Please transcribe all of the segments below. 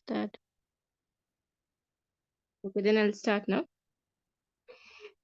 Start. Okay, then I'll start now.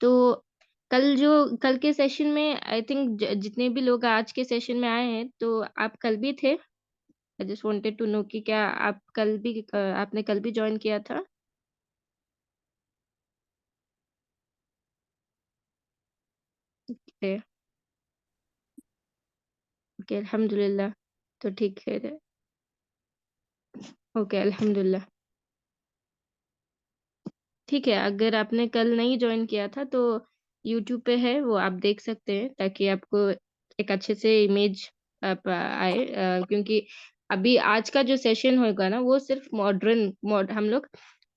तो कल के सेशन में आई थिंक जितने भी लोग आज के सेशन में आए हैं तो आप कल भी थे। I just wanted to know कि क्या आप कल भी आपने कल भी ज्वाइन किया था? ओके। ओके, अल्हम्दुलिल्लाह। तो ठीक है। ओके, अल्हम्दुलिल्लाह। ठीक है, अगर आपने कल नहीं ज्वाइन किया था तो यूट्यूब पे है, वो आप देख सकते हैं ताकि आपको एक अच्छे से इमेज आप आए, क्योंकि अभी आज का जो सेशन होगा ना वो सिर्फ हम लोग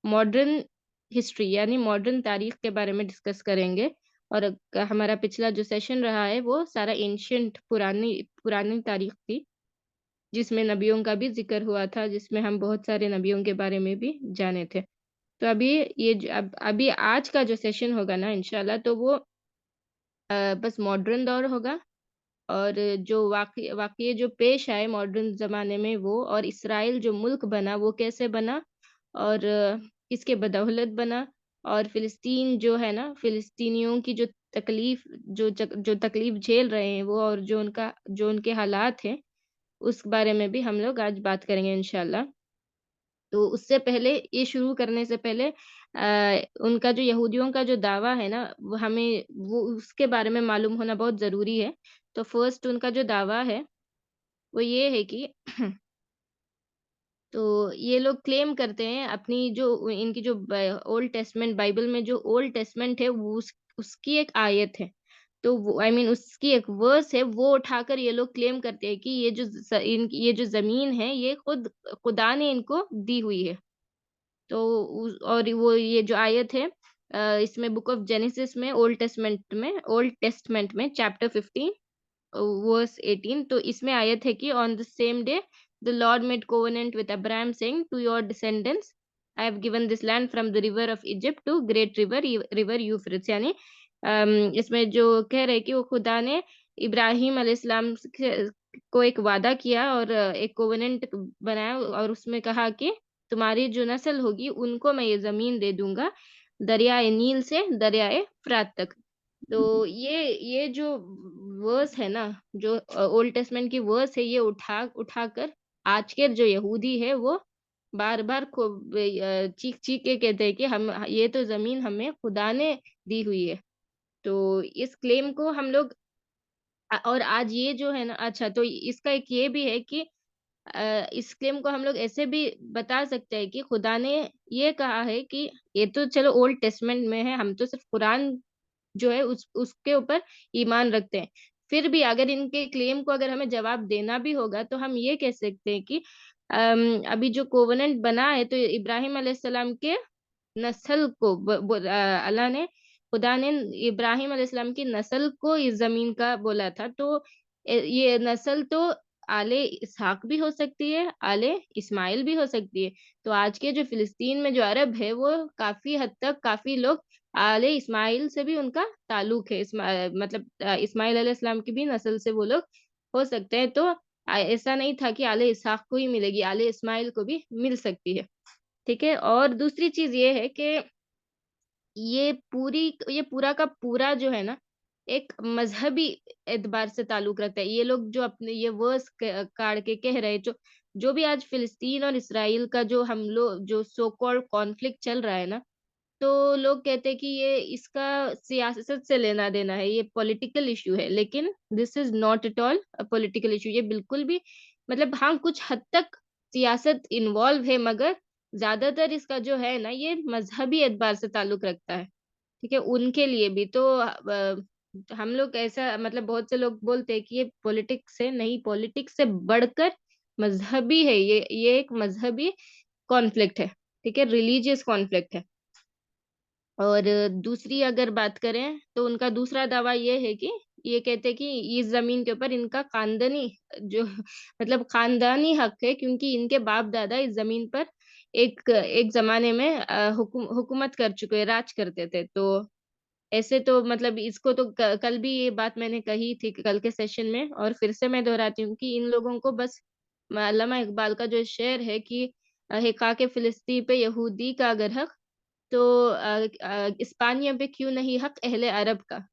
मॉडर्न हिस्ट्री यानी मॉडर्न तारीख के बारे में डिस्कस करेंगे। और हमारा पिछला जो सेशन रहा है वो सारा एंशियंट पुरानी पुरानी तारीख थी, जिसमें नबियों का भी जिक्र हुआ था, जिसमें हम बहुत सारे नबियों के बारे में भी जाने थे। तो अभी अभी आज का जो सेशन होगा ना इंशाल्लाह, तो वो बस मॉडर्न दौर होगा। और जो वाकये जो पेश आए मॉडर्न ज़माने में वो, और इसराइल जो मुल्क बना वो कैसे बना और किसके बदौलत बना, और फ़िलिस्तीन जो है ना, फ़िलिस्तीनियों की जो तकलीफ़ जो तकलीफ़ झेल रहे हैं वो, और जो उनके हालात हैं, उस बारे में भी हम लोग आज बात करेंगे इंशाल्लाह। तो उससे पहले, ये शुरू करने से पहले उनका जो यहूदियों का जो दावा है ना, वो उसके बारे में मालूम होना बहुत ज़रूरी है। तो फर्स्ट उनका जो दावा है, वो ये है कि तो ये लोग क्लेम करते हैं अपनी जो इनकी जो ओल्ड टेस्टमेंट बाइबल में जो ओल्ड टेस्टमेंट है वो उसकी एक आयत है। तो वो आई मीन उसकी एक वर्स है, वो उठाकर ये लोग क्लेम करते हैं कि ये जो ज़मीन है ये खुद खुदा ने इनको दी हुई है। तो और वो ये जो आयत है, इसमें बुक ऑफ जेनेसिस में ओल्ड टेस्टमेंट में चैप्टर 15 वर्स 18, तो इसमें आयत है कि on the same day the Lord made covenant with Abraham saying to your descendants I have given this land from the river of Egypt to great river Euphrates, यानी इसमें जो कह रहे हैं कि वो खुदा ने इब्राहिम अलैहिस्सलाम को एक वादा किया और एक कोवेनेंट बनाया, और उसमें कहा कि तुम्हारी जो नस्ल होगी उनको मैं ये ज़मीन दे दूँगा, दरियाए नील से दरियाए फ़ुरात तक। तो ये जो वर्स है ना, जो ओल्ड टेस्टमेंट की वर्स है, ये उठाकर आज के जो यहूदी है वो बार-बार चीख-चीख के कहते हैं कि हम ये तो ज़मीन हमें खुदा ने दी हुई है। तो इस क्लेम को हम लोग और आज ये जो है ना, अच्छा तो इसका एक ये भी है कि इस क्लेम को हम लोग ऐसे भी बता सकते हैं कि खुदा ने ये कहा है कि ये तो चलो ओल्ड टेस्टमेंट में है, हम तो सिर्फ कुरान जो है उसके ऊपर ईमान रखते हैं। फिर भी अगर इनके क्लेम को अगर हमें जवाब देना भी होगा तो हम ये कह सकते हैं कि अभी जो कोवेनेंट बना है तो इब्राहिम अलैहिस्सलाम के नस्ल को अल्लाह ने, खुदा ने इब्राहिम अलैहिस्सलाम की नस्ल को इस ज़मीन का बोला था। तो ये नस्ल तो आले इसहाक भी हो सकती है, आले इस्माइल भी हो सकती है। तो आज के जो फ़िलिस्तीन में जो अरब है वो काफ़ी हद तक काफ़ी लोग आले इस्माइल से भी उनका ताल्लुक है। मतलब इस्माइल अलैहिस्सलाम की भी नस्ल से वो लोग हो सकते हैं। तो ऐसा नहीं था कि आले इसहाक को ही मिलेगी, आले इस्माइल को भी मिल सकती है। ठीक है? और दूसरी चीज़ ये है कि ये पूरा का पूरा जो है ना, एक मज़हबी एतबार से ताल्लुक रखता है। ये लोग जो अपने ये वर्स क काढ़ के कह रहे हैं, जो भी आज फ़िलिस्तीन और इसराइल का जो सो कॉल्ड कॉन्फ्लिक्ट चल रहा है ना, तो लोग कहते हैं कि ये इसका सियासत से लेना-देना है, ये पॉलिटिकल इश्यू है। लेकिन this is not at all a political issue. ये बिल्कुल भी, मतलब हाँ, कुछ हद तक सियासत इन्वॉल्व है, मगर ज़्यादातर इसका जो है ना, ये मज़हबी एतबार से ताल्लुक रखता है। ठीक है? उनके लिए भी तो हम लोग ऐसा, मतलब बहुत से लोग बोलते हैं कि ये पॉलिटिक्स है, नहीं, पॉलिटिक्स से बढ़कर मज़हबी है ये एक मज़हबी कॉन्फ्लिक्ट है। ठीक है? रिलीजियस कॉन्फ्लिक्ट है। और दूसरी अगर बात करें तो उनका दूसरा दावा ये है कि ये कहते हैं कि इस ज़मीन के ऊपर इनका ख़ानदानी जो मतलब ख़ानदानी हक है, क्योंकि इनके बाप-दादा इस ज़मीन पर एक एक ज़माने में हुकूमत कर चुके हैं, राज करते थे। तो ऐसे तो मतलब इसको तो क कल भी ये बात मैंने कही थी कल के सेशन में, और फिर से मैं दोहराती हूँ कि इन लोगों को बस अल्लामा इकबाल का जो शेर है कि "हिक़ाक़ फ़िलिस्तीन पे यहूदी का अगर हक़, तो इस्पानियों पे क्यों नहीं हक अहले अरब का।"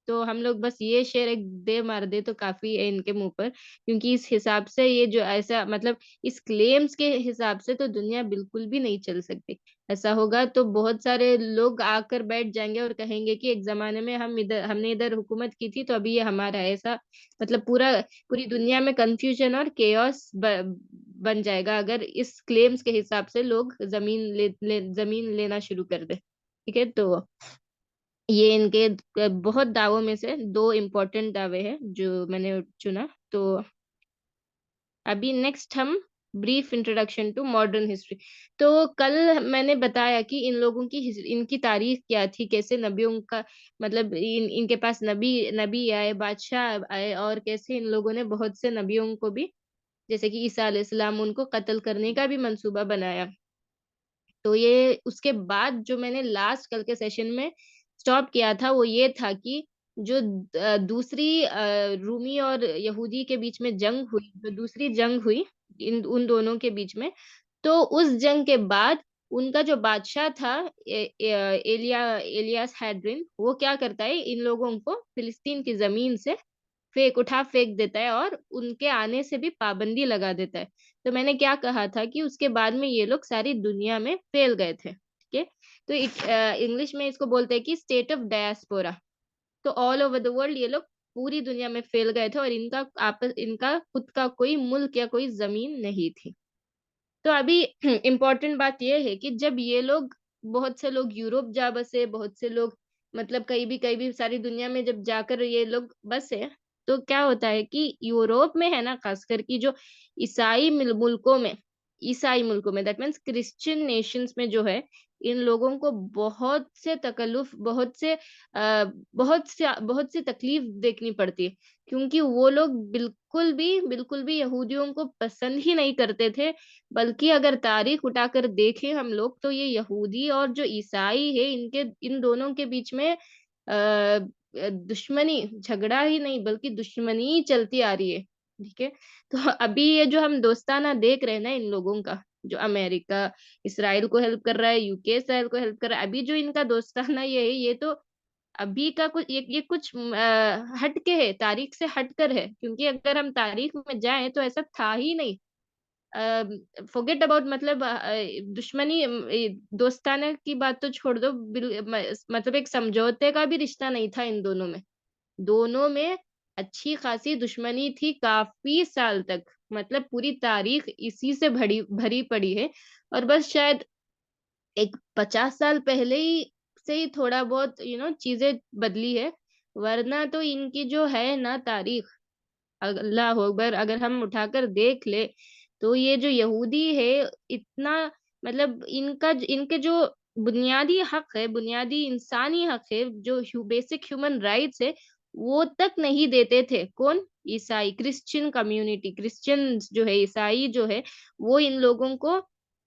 तो हम लोग बस ये शेर एक दे मार दें तो काफ़ी है इनके मुँह पर, क्योंकि इस हिसाब से ये जो ऐसा मतलब इस क्लेम्स के हिसाब से तो दुनिया बिल्कुल भी नहीं चल सकती। ऐसा होगा तो बहुत सारे लोग आकर बैठ जाएँगे और कहेंगे कि एक ज़माने में हमने इधर हुकूमत की थी, तो अभी ये हमारा है। ऐसा मतलब पूरी दुनिया में कन्फ्यूजन और केओस बन जाएगा अगर इस क्लेम्स के हिसाब से लोग ज़मीन लेना शुरू कर दें। ठीक है? तो ये इनके बहुत दावों में से 2 इम्पोर्टेंट दावे हैं जो मैंने चुना। तो अभी नेक्स्ट हम brief introduction to modern history. तो कल मैंने बताया कि इन लोगों की इनकी तारीख क्या थी, कैसे नबियों का मतलब इनके पास नबी नबी आए, बादशाह आए, और कैसे इन लोगों ने बहुत से नबियों को भी, जैसे कि ईसा अलैहिस्सलाम, उनको कत्ल करने का भी मंसूबा बनाया। तो ये उसके बाद जो मैंने लास्ट कल के सेशन में स्टॉप किया था वो ये था कि जो दूसरी रूमी और यहूदी के बीच में जंग हुई, जो दूसरी जंग हुई इन उन दोनों के बीच में, तो उस जंग के बाद उनका जो बादशाह था एलियास हैड्रिन, वो क्या करता है, इन लोगों को फिलिस्तीन की ज़मीन से उठा फेंक देता है और उनके आने से भी पाबंदी लगा देता है। तो मैंने क्या कहा था कि उसके बाद में ये लोग सारी दुनिया में फैल गए थे, ठीक है? तो इंग्लिश में इसको बोलते हैं कि स्टेट ऑफ डायस्पोरा। तो ऑल ओवर द वर्ल्ड ये लोग पूरी दुनिया में फैल गए थे और इनका खुद का कोई मुल्क या कोई ज़मीन नहीं थी। तो अभी इम्पोर्टेंट बात ये है कि जब ये लोग बहुत से लोग यूरोप जा बसे, बहुत से लोग मतलब कहीं भी सारी दुनिया में जब जाकर ये लोग बसे, तो क्या होता है कि यूरोप में है ना ख़ासकर कि जो ईसाई ईसाई मुल्कों में दैट मीन्स क्रिश्चियन नेशंस में जो है, इन लोगों को बहुत सी तकलीफ़ देखनी पड़ती है। क्योंकि वो लोग बिल्कुल भी यहूदियों को पसंद ही नहीं करते थे, बल्कि अगर तारीख उठाकर देखें हम लोग तो ये यहूदी और जो ईसाई है इन दोनों के बीच में दुश्मनी, झगड़ा ही नहीं बल्कि दुश्मनी ही चलती आ रही है, ठीक है? तो अभी ये जो हम दोस्ताना देख रहे हैं ना इन लोगों का, जो अमेरिका इसराइल को हेल्प कर रहा है, यूके इसराइल को हेल्प कर रहा है, अभी जो इनका दोस्ताना ये है, ये तो अभी का कुछ ये कुछ हट के है, तारीख से हटकर है, क्योंकि अगर हम तारीख में जाएँ तो ऐसा था ही नहीं। फॉरगेट अबाउट मतलब दुश्मनी दोस्ताना की बात तो छोड़ दो, मतलब एक समझौते का भी रिश्ता नहीं था इन दोनों में। दोनों में अच्छी खासी दुश्मनी थी काफ़ी साल तक, मतलब पूरी तारीख इसी से भरी भरी पड़ी है, और बस शायद एक 50 साल पहले ही से ही थोड़ा बहुत चीज़ें बदली है, वरना तो इनकी जो है ना तारीख, अल्लाह अकबर, अगर हम उठाकर देख ले, तो ये जो यहूदी है इतना मतलब इनके जो बुनियादी हक है, बुनियादी इंसानी हक है, जो बेसिक ह्यूमन राइट्स है, वो तक नहीं देते थे। कौन? ईसाई, क्रिश्चियन कम्युनिटी, क्रिश्चियंस जो है, ईसाई जो है, वो इन लोगों को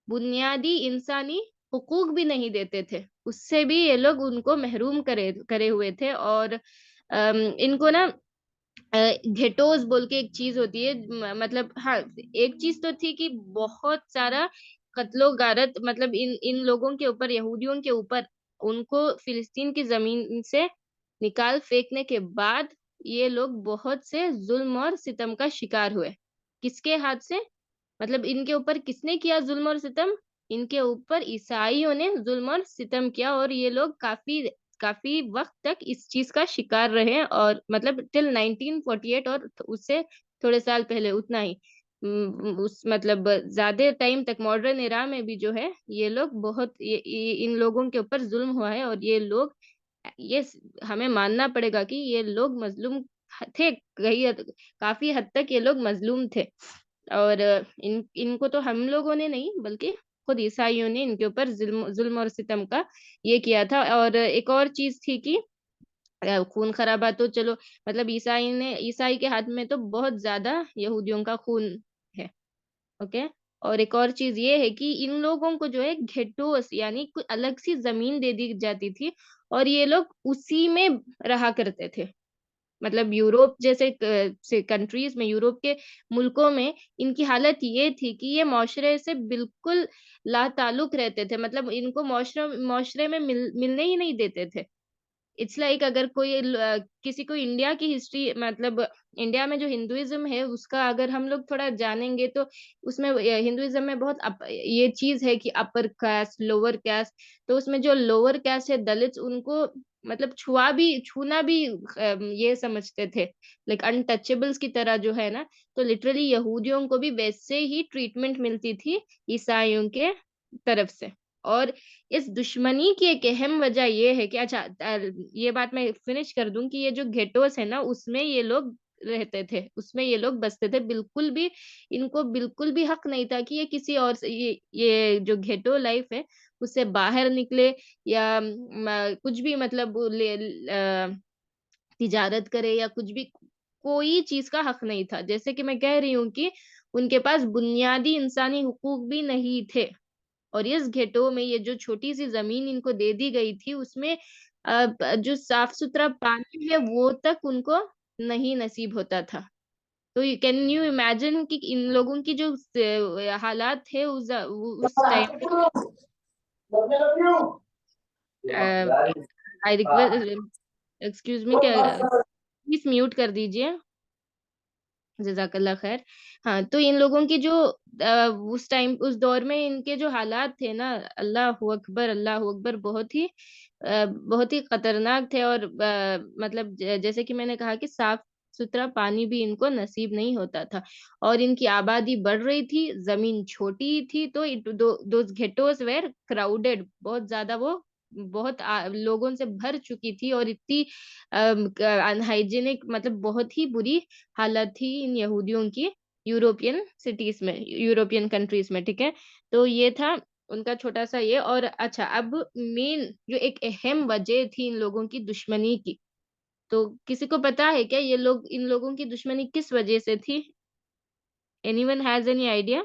बुनियादी इंसानी हुकूक भी नहीं देते थे। उससे भी ये लोग उनको महरूम करे करे हुए थे, और इनको ना घेटोज़ बोल के एक चीज़ होती है, मतलब हाँ, एक चीज़ तो थी कि बहुत सारा कत्लो-गारत मतलब इन इन लोगों के ऊपर, यहूदियों के ऊपर, उनको फ़िलिस्तीन की ज़मीन से निकाल फेंकने के बाद ये लोग बहुत से ज़ुल्म और सितम का शिकार हुए। किसके हाथ से? मतलब इनके ऊपर किसने किया ज़ुल्म और सितम? इनके ऊपर ईसाइयों ने ज़ुल्म और सितम किया, और ये लोग काफ़ी काफ़ी वक़्त तक इस चीज़ का शिकार रहे, और मतलब टिल 1948 और उससे थोड़े साल पहले उतना ही। उस मतलब ज़्यादा टाइम तक मॉडर्न एरा में भी जो है, ये लोग बहुत ये इन लोगों के ऊपर ज़ुल्म हुआ है, और ये लोग ये स हमें मानना पड़ेगा कि ये लोग मज़लूम थे, काफ़ी हद तक ये लोग मज़लूम थे। और इनको तो हम लोगों ने नहीं, बल्कि खुद ईसाइयों ने इनके ऊपर जुल्म और सितम का ये किया था। और एक और चीज़ थी कि खून खराबा तो चलो, मतलब ईसाई के हाथ में तो बहुत ज़्यादा यहूदियों का खून है। ओके। और एक और चीज़ ये है कि इन लोगों को जो है घेटोस यानी कोई अलग सी ज़मीन दे दी जाती थी और ये लोग उसी में रहा करते थे। मतलब यूरोप जैसे से कंट्रीज़ में, यूरोप के मुल्कों में इनकी हालत ये थी कि ये माशरे से बिल्कुल लाताल्लुक़ रहते थे। मतलब इनको माशरे में मिलने ही नहीं देते थे। इट्स लाइक अगर किसी को इंडिया की हिस्ट्री, मतलब इंडिया में जो हिंदुइज्म है उसका अगर हम लोग थोड़ा जानेंगे तो उसमें हिंदुइज्म में बहुत ये चीज है कि अपर कास्ट लोअर कास्ट। तो उसमें जो लोअर कास्ट है दलित्स, उनको मतलब छूना भी ये समझते थे, लाइक अनटचेबल्स की तरह जो है ना। तो लिटरली यहूदियों को भी वैसे ही ट्रीटमेंट मिलती थी ईसाइयों के तरफ से। और इस दुश्मनी की एक अहम वजह ये है कि अच्छा, ये बात मैं फिनिश कर दूँ कि ये जो गेटोस है ना, उसमें ये लोग रहते थे, उसमें ये लोग बसते थे। बिल्कुल भी इनको बिल्कुल भी हक नहीं था कि ये किसी और से ये जो घेटो लाइफ़ है, उससे बाहर निकले या कुछ भी मतलब तिजारत करे या कुछ भी, कोई चीज़ का हक नहीं था। जैसे कि मैं कह रही हूँ कि उनके पास बुनियादी इंसानी हुकूक भी नहीं थे। और इस घेटो में ये जो छोटी-सी ज़मीन इनको दे दी गई थी, उसमें जो साफ-सुथरा पानी है वो तक उनको नहीं नसीब होता था। तो यू कैन यू इमेजिन कि इन लोगों की जो हालात थे उस टाइम पे। अ, आई एक्सक्यूज़ मी, क्या प्लीज़ म्यूट कर दीजिए। जज़ाकल्ला ख़ैर। हाँ, तो इन लोगों की जो उस टाइम उस दौर में इनके जो हालात थे ना, अल्लाहू अकबर, बहुत ही खतरनाक थे। और मतलब जैसे कि मैंने कहा कि साफ-सुथरा पानी भी इनको नसीब नहीं होता था और इनकी आबादी बढ़ रही थी, ज़मीन छोटी थी, तो इट दो दोज़ घेट्टोज़ वेर क्राउडेड, बहुत ज़्यादा वो बहुत लोगों से भर चुकी थी और इतनी अनहाइजीनिक, मतलब बहुत ही बुरी हालत थी इन यहूदियों की यूरोपियन कंट्रीज़ में, ठीक है? तो ये था उनका छोटा-सा ये। और अच्छा, अब मेन जो एक अहम वजह थी इन लोगों की दुश्मनी की, तो किसी को पता है क्या इन लोगों की दुश्मनी किस वजह से थी? Anyone has any idea?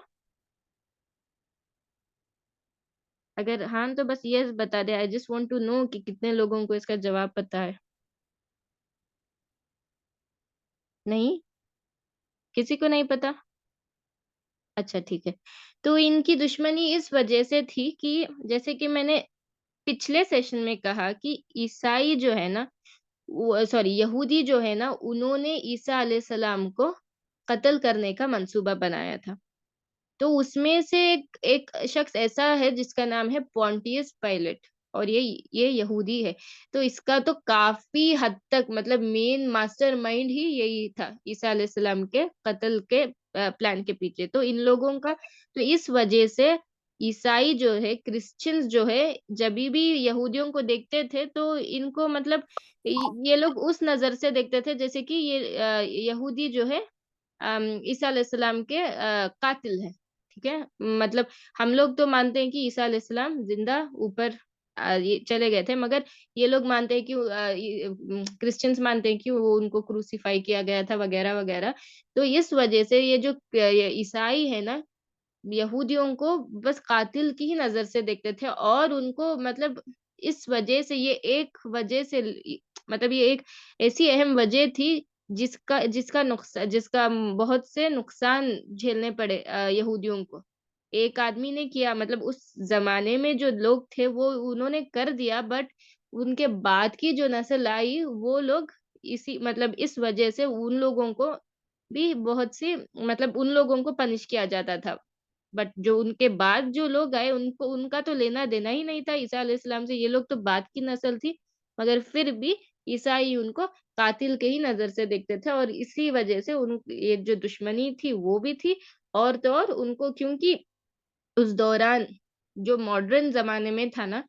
अगर हाँ, तो बस येस बता दें। I just want to know कि कितने लोगों को इसका जवाब पता है? नहीं? किसी को नहीं पता? अच्छा, ठीक है। तो इनकी दुश्मनी इस वजह से थी कि जैसे कि मैंने पिछले सेशन में कहा कि ईसाई जो है ना, वो सॉरी यहूदी जो है ना, उन्होंने ईसा अलैहिस्सलाम को कत्ल करने का मंसूबा बनाया था। तो उसमें से एक एक शख्स ऐसा है जिसका नाम है पोंटियस पायलट और ये यहूदी है। तो इसका तो काफ़ी हद तक मतलब मेन मास्टरमाइंड ही यही था, ईसा अलैहिस्सलाम के कत्ल के प्लान के पीछे। तो इन लोगों का तो इस वजह से ईसाई जो है, क्रिश्चियंस जो है, जभी भी यहूदियों को देखते थे तो इनको मतलब ये लोग उस नज़र से देखते थे जैसे कि ये यहूदी जो है ईसा अलैहिस्सलाम के कातिल हैं, ठीक है? मतलब हम लोग तो मानते हैं कि ईसा अलैहिस्सलाम ज़िंदा ऊपर ये चले गए थे, मगर ये लोग मानते हैं कि क्रिश्चियंस मानते हैं कि वो उनको क्रूसिफाई किया गया था वगैरह-वगैरह। तो इस वजह से ये जो ये ईसाई है ना, यहूदियों को बस कातिल की ही नज़र से देखते थे और उनको मतलब इस वजह से ये एक वजह से मतलब ये एक ऐसी अहम वजह थी जिसका बहुत से नुकसान झेलने पड़े यहूदियों को। एक आदमी ने किया मतलब उस ज़माने में जो लोग थे वो उन्होंने कर दिया, बट उनके बाद की जो नस्ल आई वो लोग इसी मतलब इस वजह से उन लोगों को भी बहुत सी मतलब उन लोगों को पनिश किया जाता था। बट जो उनके बाद जो लोग आए उनको उनका तो लेना-देना ही नहीं था ईसा अलैहिस्सलाम से, ये लोग तो बाद की नस्ल थी। मगर फिर भी ईसाई उनको कातिल के ही नज़र से देखते थे और इसी वजह से उन ये जो दुश्मनी थी वो भी थी। और तो और उनको क्योंकि उस दौरान जो मॉडर्न ज़माने में था ना,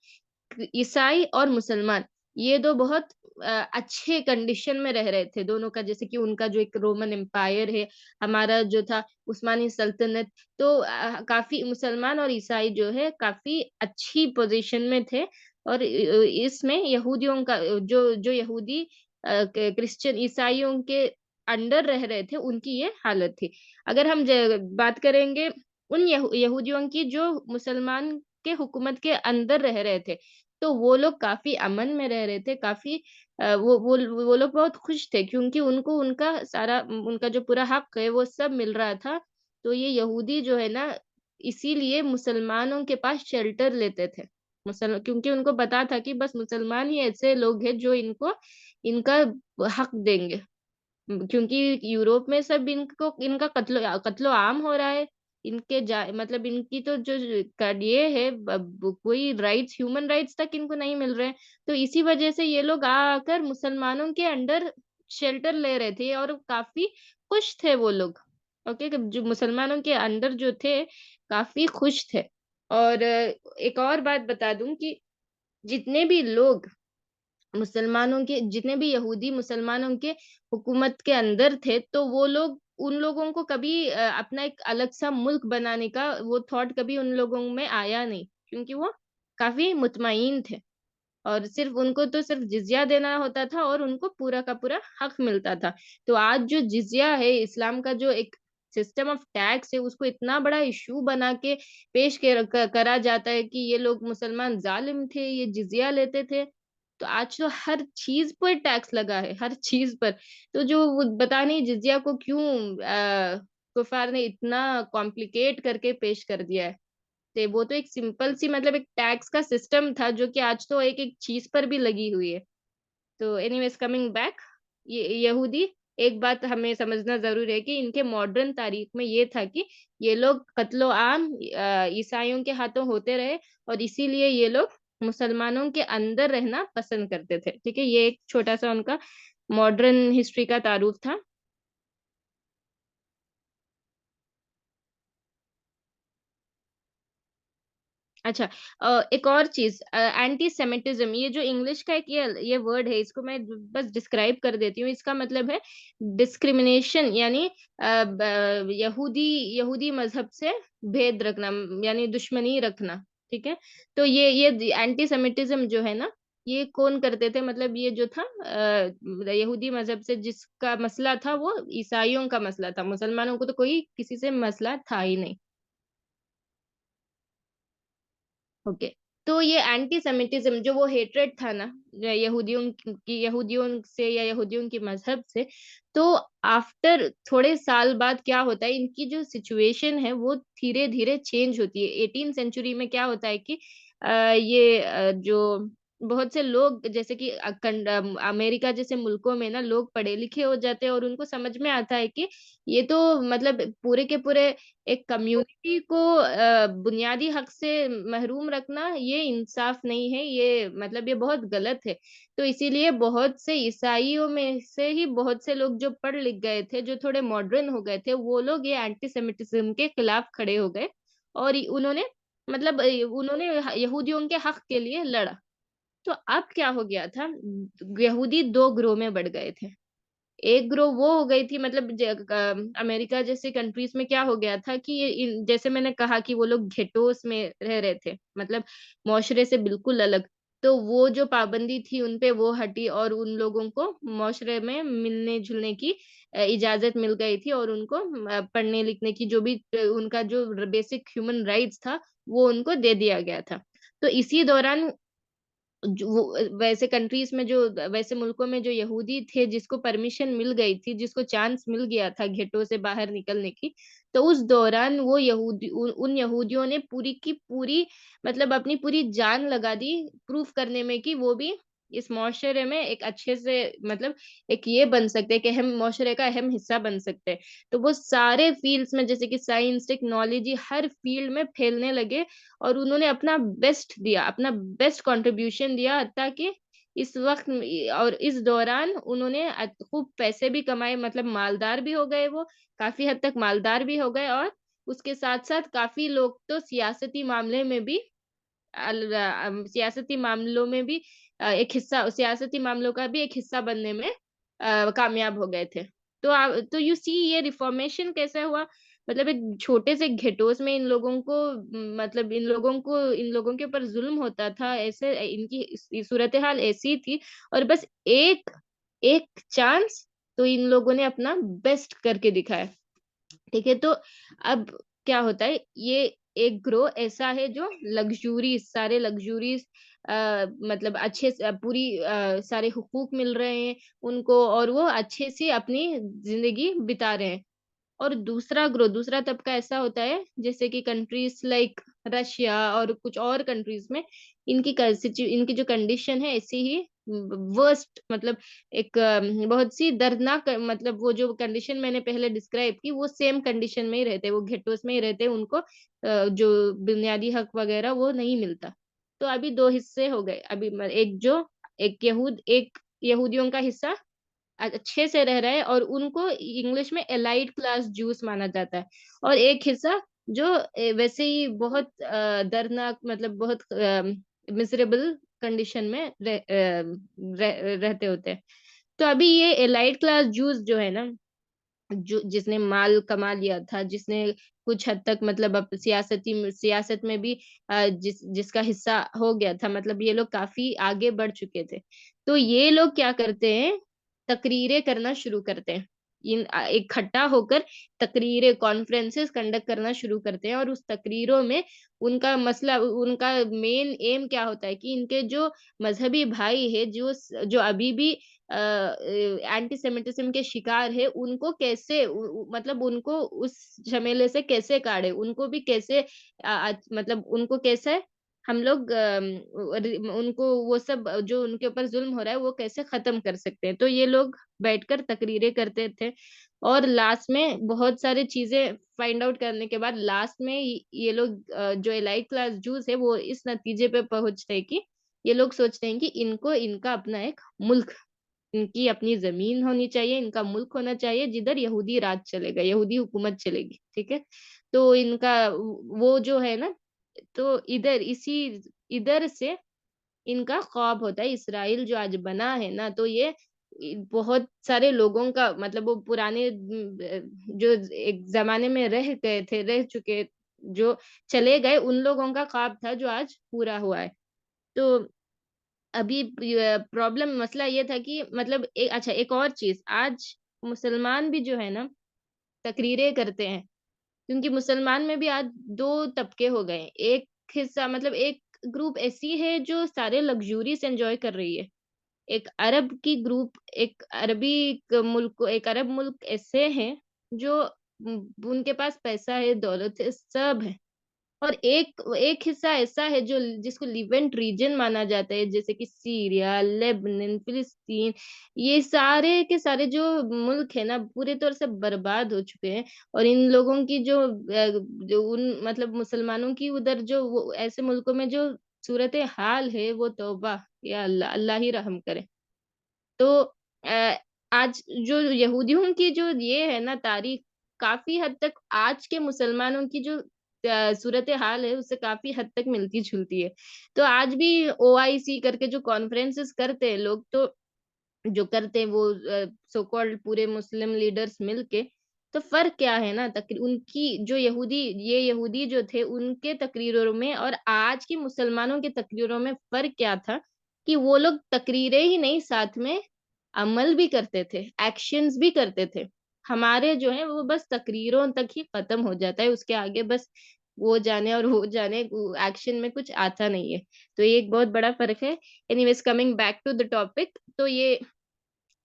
ईसाई और मुसलमान ये 2 बहुत अच्छे कंडीशन में रह रहे थे दोनों का, जैसे कि उनका जो एक रोमन एम्पायर है, हमारा जो था उस्मानी सल्तनत, तो काफ़ी मुसलमान और ईसाई जो है काफ़ी अच्छी पोज़ीशन में थे और इसमें यहूदियों का जो जो यहूदी क्रिश्चियन ईसाइयों के अंडर रह रहे थे, उनकी ये हालत थी। अगर हम बात करेंगे उन यहूदियों की जो मुसलमान के हुकूमत के अंदर रह रहे थे, तो वो लोग काफ़ी अमन में रह रहे थे, काफ़ी वो लोग बहुत खुश थे क्योंकि उनको उनका सारा उनका जो पूरा हक है, वो सब मिल रहा था। तो ये यहूदी जो है ना, इसीलिए मुसलमानों के पास शेल्टर लेते थे। क्योंकि उनको पता था कि बस मुसलमान ही ऐसे लोग हैं जो इनको इनका हक देंगे। क्योंकि यूरोप में सब इनको इनका कत्लो-आम हो रहा है। इनके मतलब इनकी तो जो ये है कोई राइट्स ह्यूमन राइट्स तक इनको नहीं मिल रहे हैं। तो इसी वजह से ये लोग आकर मुसलमानों के अंडर शेल्टर ले रहे थे और काफ़ी खुश थे वो लोग। ओके, जो मुसलमानों के अंडर जो थे, काफ़ी खुश थे। और एक और बात बता दूँ कि जितने भी लोग मुसलमानों के जितने भी यहूदी मुसलमानों के हुकूमत के अंदर थे, तो वो लोग उन लोगों को कभी अपना एक अलग-सा मुल्क बनाने का वो थॉट कभी उन लोगों में आया नहीं, क्योंकि वो काफ़ी मुतमईन थे और सिर्फ़ उनको तो सिर्फ़ जिज़्या देना होता था और उनको पूरा का पूरा हक मिलता था। तो आज जो जिज़्या है, इस्लाम का जो एक सिस्टम ऑफ टैक्स है, उसको इतना बड़ा इश्यू बना के पेश के करा जाता है कि ये लोग मुसलमान ज़ालिम थे, ये जिज़्या लेते थे। तो आज तो हर चीज़ पर टैक्स लगा है, हर चीज़ पर। तो जो वो पता नहीं जिज़्या को क्यों कुफ़ार ने इतना कॉम्प्लिकेट करके पेश कर दिया है। ते वो तो एक सिंपल सी मतलब एक टैक्स का सिस्टम था जो कि आज तो एक-एक चीज़ पर भी लगी हुई है। तो एनीवेज़ कमिंग बैक, ये यहूदी एक बात हमें समझना ज़रूर है कि इनके मॉडर्न तारीख में ये था कि ये लोग कत्लो-आम ईसाइयों के हाथों होते रहे और इसीलिए ये लोग मुसलमानों के अंदर रहना पसंद करते थे। ठीक है? ये एक छोटा-सा उनका मॉडर्न हिस्ट्री का तारुफ था। अच्छा, एक और चीज़, एंटी-सेमिटिज़्म, ये जो इंग्लिश का एक ये वर्ड है, इसको मैं बस डिस्क्राइब कर देती हूँ। इसका मतलब है डिस्क्रिमिनेशन, यानी यहूदी यहूदी मज़हब से भेद रखना, यानी दुश्मनी रखना, ठीक है? तो ये एंटी-सेमिटिज़्म जो है ना, ये कौन करते थे, मतलब ये जो था यहूदी मज़हब से जिसका मसला था वो ईसाइयों का मसला था, मुसलमानों को तो कोई किसी से मसला था ही नहीं। ओके। तो ये एंटी-सेमिटिज़्म जो वो हेट्रेड था ना, यहूदियों से या यहूदियों की मज़हब से, तो आफ्टर थोड़े साल बाद क्या होता है, इनकी जो सिचुएशन है वो धीरे-धीरे चेंज होती है। 18th सेंचुरी में क्या होता है कि जो बहुत से लोग जैसे कि अमेरिका जैसे मुल्कों में ना लोग पढ़े-लिखे हो जाते हैं और उनको समझ में आता है कि ये तो मतलब पूरे के पूरे एक कम्युनिटी को बुनियादी हक से महरूम रखना ये इंसाफ नहीं है, ये मतलब ये बहुत गलत है। तो इसीलिए बहुत से ईसाइयों में से ही बहुत से लोग जो पढ़ लिख गए थे, जो थोड़े मॉडर्न हो गए थे, वो लोग ये एंटीसेमिटिज़्म के खिलाफ खड़े हो गए और उन्होंने मतलब उन्होंने यहूदियों के हक के लिए लड़ा। तो अब क्या हो गया था, यहूदी 2 ग्रोह में बढ़ गए थे। एक ग्रो वो हो गई थी, मतलब अमेरिका जैसे कंट्रीज़ में क्या हो गया था कि ये इन जैसे मैंने कहा कि वो लोग घेटोस में रह रहे थे, मतलब माशरे से बिल्कुल अलग। तो वो जो पाबंदी थी उन पे वो हटी और उन लोगों को माशरे में मिलने-जुलने की इजाज़त मिल गई थी और उनको पढ़ने-लिखने की जो भी उनका जो बेसिक ह्यूमन राइट्स था, वो उनको दे दिया गया था। तो इसी दौरान जो वो वैसे कंट्रीज़ में जो वैसे मुल्कों में जो यहूदी थे जिसको परमिशन मिल गई थी, जिसको चांस मिल गया था घेटो से बाहर निकलने की, तो उस दौरान वो उन यहूदियों ने पूरी की पूरी मतलब अपनी पूरी जान लगा दी प्रूफ करने में कि वो भी इस माशरे में एक अच्छे से मतलब एक ये बन सकते हैं कि अहम माशरे का अहम हिस्सा बन सकते हैं। तो वो सारे फ़ील्ड्स में जैसे कि साइंस, टेक्नोलॉजी हर फ़ील्ड में फैलने लगे और उन्होंने अपना बेस्ट दिया, अपना बेस्ट कंट्रीब्यूशन दिया ताकि इस वक़्त और इस दौरान उन्होंने खूब पैसे भी कमाए, मतलब मालदार भी हो गए वो, काफ़ी हद तक मालदार भी हो गए और उसके साथ-साथ काफ़ी लोग तो सियासती मामले में भी सियासती मामलों में भी एक हिस्सा, सियासती मामलों का भी एक हिस्सा बनने में कामयाब हो गए थे। तो यू सी ये रिफॉर्मेशन कैसे हुआ? मतलब एक छोटे से घेटोस में मतलब इन लोगों के ऊपर ज़ुल्म होता था, ऐसे इनकी सूरत-ए-हाल ऐसी थी, और बस एक एक चांस, तो इन लोगों ने अपना बेस्ट करके दिखाया। ठीक है? तो अब क्या होता है, ये एक ग्रोह ऐसा है जो सारे लग्ज़ूरीज़ मतलब अच्छे से सारे हुकूक मिल रहे हैं उनको, और वो अच्छे से अपनी ज़िंदगी बिता रहे हैं। और दूसरा तबका ऐसा होता है, जैसे कि कंट्रीज़ लाइक रशिया और कुछ और कंट्रीज़ में इनकी जो कंडीशन है ऐसी ही वर्स्ट, मतलब एक बहुत सी दर्दनाक, मतलब वो जो कंडीशन मैंने पहले डिस्क्राइब की, वो सेम कंडीशन में ही रहते हैं, वो घेटोस में ही रहते हैं, उनको जो बुनियादी हक वगैरह वो नहीं मिलता। तो अभी 2 हिस्से हो गए, अभी म एक यहूदियों का हिस्सा अच्छे से रह रहे हैं, और उनको इंग्लिश में एलाइट क्लास ज्यूस माना जाता है, और एक हिस्सा जो वैसे ही बहुत दर्दनाक, मतलब बहुत मिज़रेबल कंडीशन में रहते होते हैं। तो अभी ये एलाइट क्लास ज्यूस जो है ना, जो जिसने माल कमा लिया था, जिसने कुछ हद तक मतलब अब सियासत में भी जिसका हिस्सा हो गया था, मतलब ये लोग काफ़ी आगे बढ़ चुके थे। तो ये लोग क्या करते हैं, तकरीरें करना शुरू करते हैं। इकट्ठा होकर तकरीरें, कॉन्फ्रेंसेस कंडक्ट करना शुरू करते हैं, और उस तकरीरों में उनका मेन एम क्या होता है कि इनके जो मज़हबी भाई हैं, जो अभी भी एंटीसेमिटिज़्म के शिकार है, उनको कैसे मतलब उनको उस झमेले से कैसे काढ़ें, उनको भी कैसे मतलब उनको कैसे हम लोग उनको वो सब जो उनके ऊपर ज़ुल्म हो रहा है, वो कैसे ख़त्म कर सकते हैं। तो ये लोग बैठकर तकरीरें करते थे, और लास्ट में बहुत सारी चीज़ें फाइंड आउट करने के बाद लास्ट में ये लोग जो एलाइट क्लास जूस है, वो इस नतीजे पे पहुँचते हैं कि ये लोग सोचते हैं कि इनको इनका अपना एक मुल्क, इनकी अपनी ज़मीन होनी चाहिए, इनका मुल्क होना चाहिए जिधर यहूदी राज चलेगा, यहूदी हुकूमत चलेगी, ठीक है? तो इनका वो जो है ना, तो इधर से इनका ख्वाब होता है, इसराइल जो आज बना है ना, तो ये बहुत सारे लोगों का, मतलब वो पुराने जो एक ज़माने में रह गए थे, रह चुके, जो चले गए, उन लोगों का ख्वाब था जो आज पूरा हुआ है। तो अभी प्रॉब्लम मसला ये था कि मतलब एक और चीज़, आज मुसलमान भी जो है ना, तकरीरें करते हैं, क्योंकि मुसलमान में भी आज 2 तबके हो गए हैं। एक हिस्सा, मतलब एक ग्रुप ऐसी है जो सारे लग्ज़रीज़ एन्जॉय कर रही है। एक अरब मुल्क ऐसे हैं जो उनके पास पैसा है, दौलत है, सब है। और एक एक हिस्सा ऐसा है जो जिसको लिवेंट रीजन माना जाता है, जैसे कि सीरिया, लेबनान, फिलिस्तीन, ये सारे के सारे जो मुल्क है ना, पूरे तौर से बर्बाद हो चुके हैं। और इन लोगों की जो उन मतलब मुसलमानों की उधर जो वो ऐसे मुल्कों में जो सूरत हाल है, वो तौबा, या अल्लाह अल्लाह ही रहम करे। तो अ, आज जो यहूदियों की जो ये है ना तारीख, काफ़ी हद तक आज के मुसलमानों की जो सूरत-ए-हाल है, उससे काफ़ी हद तक मिलती-जुलती है। तो आज भी ओआईसी करके जो कॉन्फ्रेंसेस करते हैं लोग, तो जो करते हैं वो सो कॉल्ड पूरे मुस्लिम लीडर्स मिलके, तो फ़र्क क्या है ना, उनकी जो ये यहूदी जो थे, उनके तकरीरों में और आज के मुसलमानों के तकरीरों में फ़र्क क्या था, कि वो लोग तकरीरें ही नहीं, साथ में अमल भी करते थे, एक्शन्स भी करते थे। हमारे जो है वो बस तकरीरों तक ही ख़त्म हो जाता है, उसके आगे बस वो जाने एक्शन में कुछ आता नहीं है। तो ये एक बहुत बड़ा फ़र्क है। Anyways, coming back to the topic, तो ये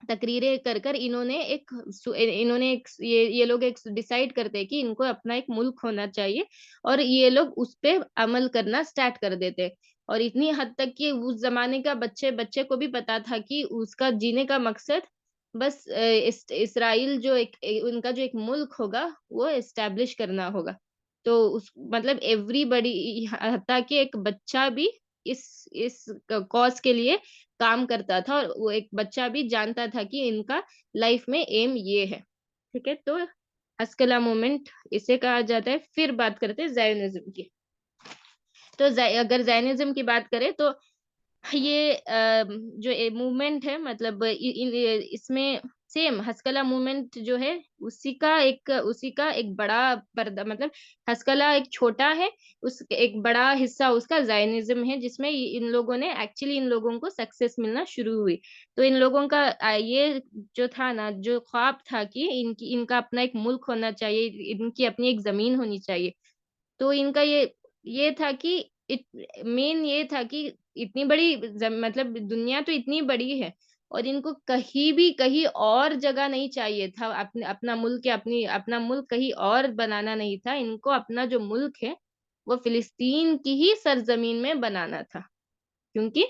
तकरीरें कर इन्होंने एक ये लोग एक डिसाइड करते हैं कि इनको अपना एक मुल्क होना चाहिए, और ये लोग उस पे अमल करना स्टार्ट कर देते हैं। और इतनी हद तक कि उस ज़माने का बच्चे को भी पता था कि उसका जीने का मकसद बस इसराइल जो उनका जो एक मुल्क होगा, वो एस्टेब्लिश करना होगा। तो उस मतलब एवरीबॉडी, हत्ता कि एक बच्चा भी इस कॉज़ के लिए काम करता था, और वो एक बच्चा भी जानता था कि इनका लाइफ में एम ये है। ठीक है? तो हस्कला मूवमेंट इसे कहा जाता है। फिर बात करते हैं ज़ायोनिज़्म की। तो अगर ज़ायोनिज़्म की बात करें, तो ये जो ये मूवमेंट है मतलब इसमें सेम हस्तकला मूवमेंट जो है उसी का एक बड़ा पर्दा मतलब हस्तकला एक छोटा है, उस एक बड़ा हिस्सा उसका ज़ायनिज़्म है जिसमें इन लोगों ने एक्चुअली इन लोगों को सक्सेस मिलना शुरू हुई। तो इन लोगों का ये जो था ना, जो ख्वाब था कि इनका अपना एक मुल्क होना चाहिए, इनकी अपनी एक ज़मीन होनी चाहिए। तो इनका ये था कि इत मेन ये था कि इतनी बड़ी मतलब दुनिया तो इतनी बड़ी है और इनको कहीं भी कहीं और जगह नहीं चाहिए था। अपना मुल्क या अपना मुल्क कहीं और बनाना नहीं था। इनको अपना जो मुल्क है, वो फ़िलिस्तीन की ही सरज़मीन में बनाना था। क्योंकि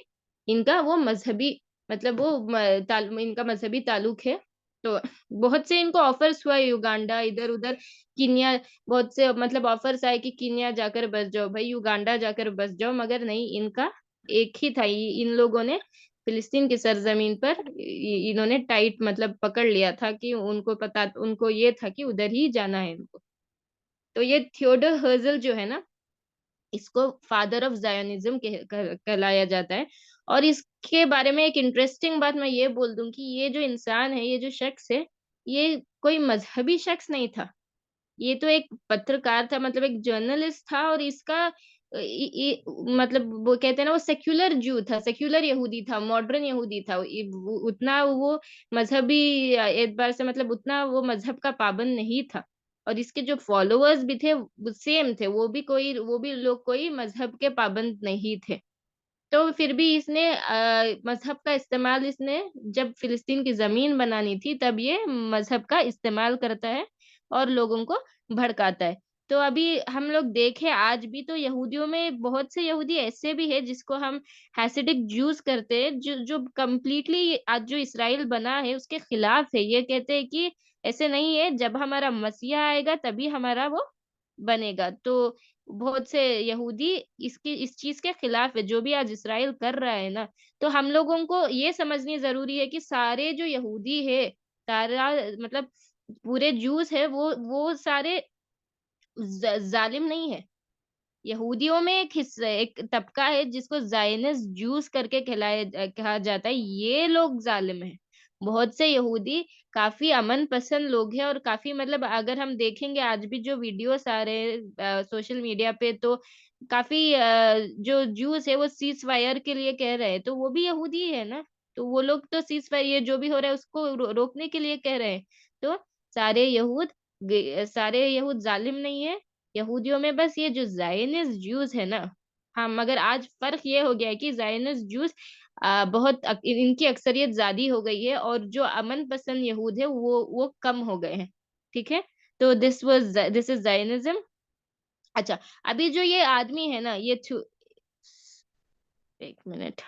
इनका वो मज़हबी मतलब वो इनका मज़हबी ताल्लुक है। तो बहुत से इनको ऑफ़र्स हुआ युगांडा, इधर-उधर कीनिया बहुत से मतलब ऑफ़र्स आए कि कीनिया जाकर बस जाओ, भई युगांडा जाकर बस जाओ, मगर नहीं इनका एक ही था। इन लोगों ने फ़िलिस्तीन की सरज़मीन पर इन्होंने टाइट मतलब पकड़ लिया था कि उनको ये था कि उधर ही जाना है इनको। तो ये थियोडोर हर्ज़ल जो है ना, इसको फादर ऑफ ज़ायोनिज़्म कहलाया जाता है और इसके बारे में एक इंटरेस्टिंग बात मैं ये बोल दूँ कि ये जो इंसान है, ये जो शख्स है, ये कोई मज़हबी शख्स नहीं था। ये तो एक पत्रकार था मतलब एक जर्नलिस्ट था और इसका इ इ मतलब वो कहते हैं ना वो सेक्युलर ज्यू था, सेक्युलर यहूदी था, मॉडर्न यहूदी था। इ वो उतना वो मज़हबी एतबार से मतलब उतना वो मज़हब का पाबंद नहीं था। और इसके जो फॉलोवर्स भी थे वो सेम थे, वो भी लोग कोई मज़हब के पाबंद नहीं थे। तो फिर भी इसने मज़हब का इस्तेमाल इसने जब फ़िलिस्तीन की ज़मीन बनानी थी, तब ये मज़हब का इस्तेमाल करता है और लोगों को भड़काता है। तो अभी हम लोग देखें आज भी तो यहूदियों में बहुत से यहूदी ऐसे भी हैं जिसको हम हैसिडिक ज्यूज़ करते हैं, जो जो कंप्लीटली आज जो इसराइल बना है उसके खिलाफ है। ये कहते हैं कि ऐसे नहीं है, जब हमारा मसीहा आएगा तभी हमारा वो बनेगा। तो बहुत से यहूदी इस चीज़ के खिलाफ है, जो भी आज इस्राइल कर रहा है ना, तो हम लोगों को ये समझनी ज़रूरी है कि सारे जो यहूदी है, सारा मतलब पूरे ज्यूज़ है वो सारे ज़ालिम नहीं है। यहूदियों में एक तबका है जिसको ज़ायनिस्ट ज्यूस करके कहा जाता है, ये लोग ज़ालिम हैं। बहुत से यहूदी काफ़ी अमन पसंद लोग हैं और काफ़ी मतलब अगर हम देखेंगे आज भी जो वीडियोज़ आ रहे हैं सोशल मीडिया पे तो काफ़ी जो ज्यूस है वो सीज़ फायर के लिए कह रहे हैं, तो वो भी यहूदी ही है ना। तो वो लोग तो सीज़ फायर ये जो भी हो रहा है उसको रोकने के लिए कह रहे हैं। तो सारे यहूद सारे यहूद ज़ालिम नहीं है, यहूदियों में बस ये जो ज़ायनिस्ट ज्यूज़ है ना, हाँ, मगर आज फ़र्क ये हो गया है कि ज़ायनिस्ट ज्यूज़ बहुत इनकी अक्सरियत ज़्यादा हो गई है और जो अमन पसंद यहूद है वो कम हो गए हैं, ठीक है? तो दिस इज़ ज़ायनिज़्म। अच्छा, अभी जो ये आदमी है ना, ये थ्यो 1 मिनट।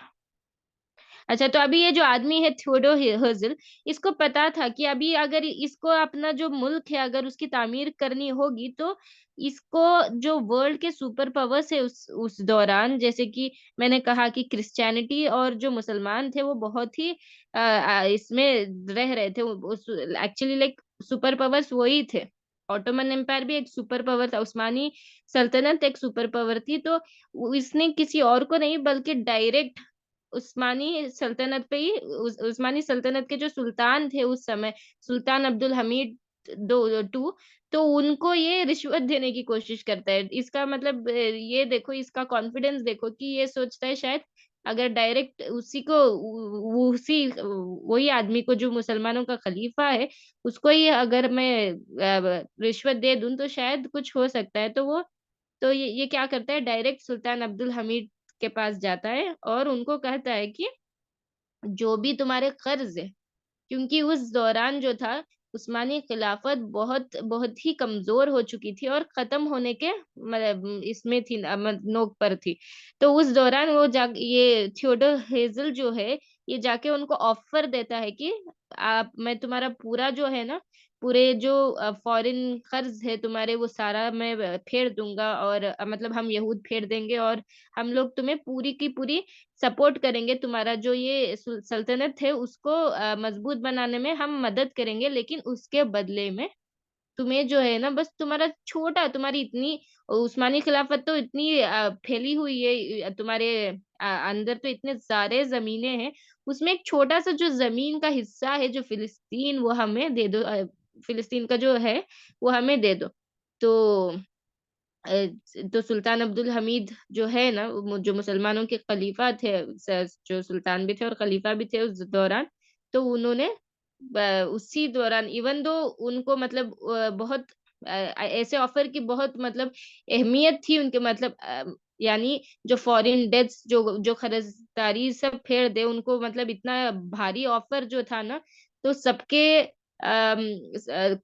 अच्छा, तो अभी ये जो आदमी है थियोडोर हर्ज़ल, इसको पता था कि अभी अगर इसको अपना जो मुल्क है, अगर उसकी तामीर करनी होगी, तो इसको जो वर्ल्ड के सुपर पावर्स है उस दौरान, जैसे कि मैंने कहा कि क्रिश्चियनिटी और जो मुसलमान थे, वो बहुत ही इसमें रह रहे थे। उस एक्चुअली लाइक सुपर पावर्स वही थे। ऑटोमन एम्पायर भी एक सुपर पावर था, उस्मानी सल्तनत एक सुपर पावर थी, तो इसने किसी और को नहीं बल्कि डायरेक्ट उस्मानी सल्तनत पे ही उस्मानी सल्तनत के जो सुल्तान थे उस समय, सुल्तान अब्दुल हमीद दो 2 तो उनको ये रिश्वत देने की कोशिश करता है। इसका मतलब ये देखो इसका कॉन्फिडेंस देखो कि ये सोचता है शायद अगर डायरेक्ट उसी को उ उसी वही आदमी को जो मुसलमानों का खलीफा है, उसको ही अगर मैं रिश्वत दे दूँ तो शायद कुछ हो सकता है। तो ये क्या करता है डायरेक्ट सुल्तान अब्दुल हमीद के पास जाता है और उनको कहता है कि जो भी तुम्हारे कर्ज़ है क्योंकि उस दौरान जो था उस्मानी खिलाफत बहुत बहुत ही कमज़ोर हो चुकी थी और ख़त्म होने के मतलब इसमें थी नोक पर थी। तो उस दौरान ये थियोडोर हेज़ल जो है, ये जाके उनको ऑफ़र देता है कि आप मैं तुम्हारा पूरा जो है ना, पूरे जो फ़ॉरेन कर्ज़ है तुम्हारे वो सारा मैं फेर दूँगा और मतलब हम यहूद फेर देंगे और हम लोग तुम्हें पूरी की पूरी सपोर्ट करेंगे तुम्हारा जो ये सल्तनत है उसको मजबूत बनाने में हम मदद करेंगे लेकिन उसके बदले में तुम्हें जो है ना बस तुम्हारी इतनी उस्मानी खिलाफत तो इतनी फैली हुई है तुम्हारे अंदर तो इतने सारे ज़मीनें हैं, उसमें एक छोटा-सा जो ज़मीन का हिस्सा है जो फ़िलिस्तीन वो हमें दे दो फ़िलिस्तीन का जो है वो हमें दे दो। तो तो सुल्तान अब्दुल हमीद जो है ना, जो मुसलमानों के खलीफा थे, जो सुल्तान भी थे और खलीफा भी थे उस दौरान, तो उन्होंने उसी दौरान इवन दो उनको मतलब बहुत ऐसे ऑफर की बहुत मतलब अहमियत थी उनके मतलब यानी जो फॉरेन डेट्स जो जो कर्जदारी सब फेर दे उनको मतलब इतना भारी ऑफर जो था ना, तो सबके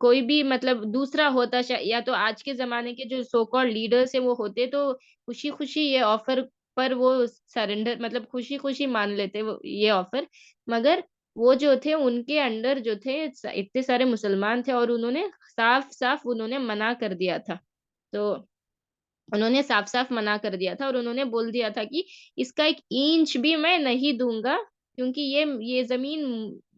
कोई भी मतलब दूसरा होता या तो आज के ज़माने के जो सो कॉल्ड लीडर्स हैं वो होते तो खुशी-खुशी ये ऑफ़र पर वो सरेंडर मतलब खुशी-खुशी मान लेते वो ये ऑफ़र। मगर वो जो थे उनके अंडर जो थे इतने सारे मुसलमान थे और उन्होंने साफ-साफ उन्होंने मना कर दिया था। तो उन्होंने साफ-साफ मना कर दिया था और उन्होंने बोल दिया था कि इसका 1 इंच भी मैं नहीं दूँगा क्योंकि ये ज़मीन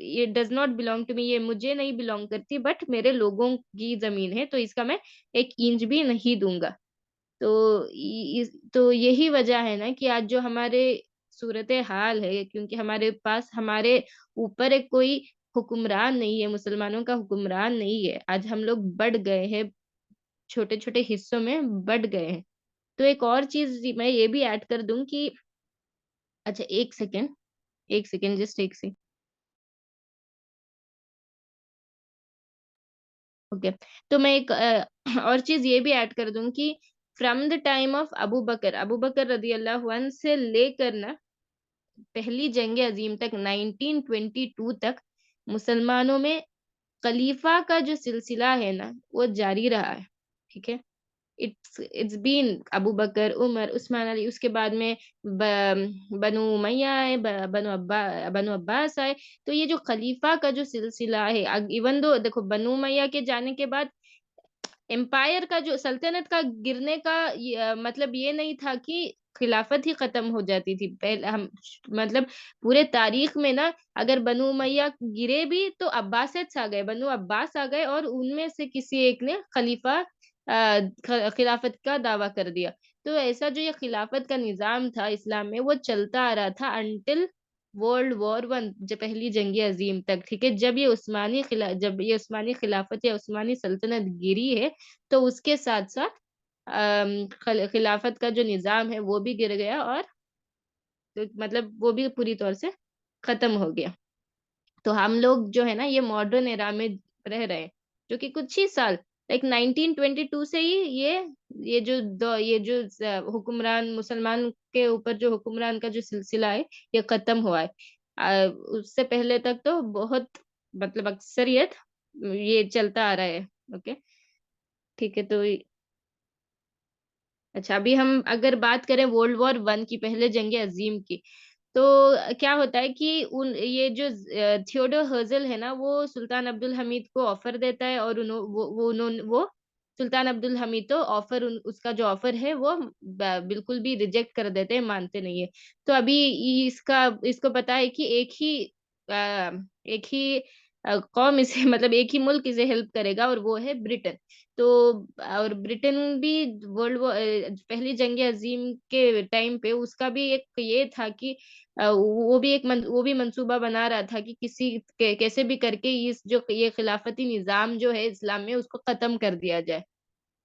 ये does not belong to me, ये मुझे नहीं बिलॉन्ग करती बट मेरे लोगों की ज़मीन है, तो इसका मैं 1 इंच भी नहीं दूँगा। तो तो यही वजह है ना कि आज जो हमारे सूरत-ए-हाल है क्योंकि हमारे पास हमारे ऊपर एक कोई हुक्मरान नहीं है, मुसलमानों का हुक्मरान नहीं है। आज हम लोग बढ़ गए हैं, छोटे-छोटे हिस्सों में बँट गए हैं। तो एक और चीज़ मैं ये भी ऐड कर दूँ कि अच्छा 1 सेकंड जस्ट 1 सेकंड ओके। तो मैं एक और चीज़ ये भी ऐड कर दूँ कि from the time of Abu Bakr रज़ियल्लाहु अन्हु से लेकर ना पहली जंग अज़ीम तक 1922 तक मुसलमानों में खलीफा का जो सिलसिला है ना, वो जारी रहा है। ठीक है? इट्स बीन अबू बकर, उमर, उस्मान अली उसके बाद में बनु उमय्या आए, बनु अब्बास आए। तो ये जो खलीफा का जो सिलसिला है इवन दो देखो बनु उमय्या के जाने के बाद एम्पायर का जो सल्तनत का गिरने का मतलब ये नहीं था कि खिलाफत ही खत्म हो जाती थी। पहले हम मतलब पूरे तारीख में ना अगर बनु उमय्या गिरे भी तो अब्बासिद्स आ गए, बनु अब्बास आ गए और उनमें से किसी एक ने खलीफा खिलाफत का दावा कर दिया। तो ऐसा जो ये खिलाफत का निज़ाम था इस्लाम में वो चलता आ रहा था अंटिल वर्ल्ड वॉर 1 जो पहली जंग अज़ीम तक, ठीक है? जब ये उस्मानी खिलाफत या उस्मानी सल्तनत गिरी है, तो उसके साथ-साथ खिलाफत का जो निज़ाम है वो भी गिर गया और तो मतलब वो भी पूरी तौर से खत्म हो गया। तो हम लोग जो है ना ये मॉडर्न एरा में रह रहे हैं, जो कि कुछ ही साल लाइक 1922 से ही ये जो हुक्मरान मुसलमान के ऊपर जो हुक्मरान का जो सिलसिला है ये खत्म हुआ है। उससे पहले तक तो बहुत मतलब अक्सरियत ये चलता आ रहा है। ओके, ठीक है तो अच्छा अभी हम अगर बात करें वर्ल्ड वॉर 1 की पहले जंग अज़ीम की, तो क्या होता है कि ये जो थियोडोर हर्ज़ल है ना, वो सुल्तान अब्दुल हमीद को ऑफ़र देता है और वो सुल्तान अब्दुल हमीद तो उसका जो ऑफ़र है वो बिल्कुल भी रिजेक्ट कर देते हैं, मानते नहीं है। तो अभी इसको पता है कि एक ही कौम इसे मतलब एक ही मुल्क इसे हेल्प करेगा और वो है ब्रिटेन। तो और ब्रिटेन भी पहली जंग अज़ीम के टाइम पे उसका भी एक ये था कि वो भी मंसूबा बना रहा था कि कैसे भी करके इस जो ये खिलाफती निज़ाम जो है इस्लाम में उसको ख़त्म कर दिया जाए।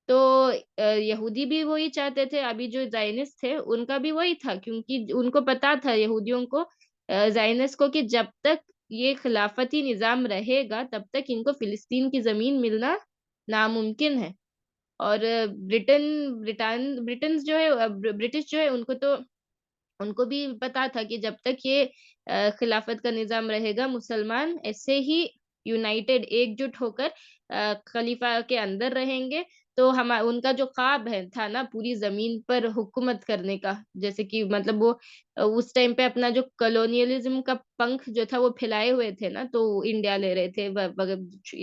तो यहूदी भी वही चाहते थे, अभी जो ज़ायनिस्ट थे उनका भी वही था क्योंकि उनको पता था यहूदियों को ज़ायनिस्ट को कि जब तक ये खिलाफती निज़ाम रहेगा तब तक इनको फ़िलिस्तीन की ज़मीन मिलना नामुमकिन है। और ब्रिटेन जो है ब्रिटिश जो है उनको भी पता था कि जब तक ये खिलाफत का निज़ाम रहेगा, मुसलमान ऐसे ही यूनाइटेड एकजुट होकर खलीफा के अंदर रहेंगे। तो उनका जो ख्वाब था ना पूरी ज़मीन पर हुकूमत करने का, जैसे कि मतलब वो उस टाइम पे अपना जो कॉलोनियलिज़्म का पंख जो था वो फैलाए हुए थे ना, तो इंडिया ले रहे थे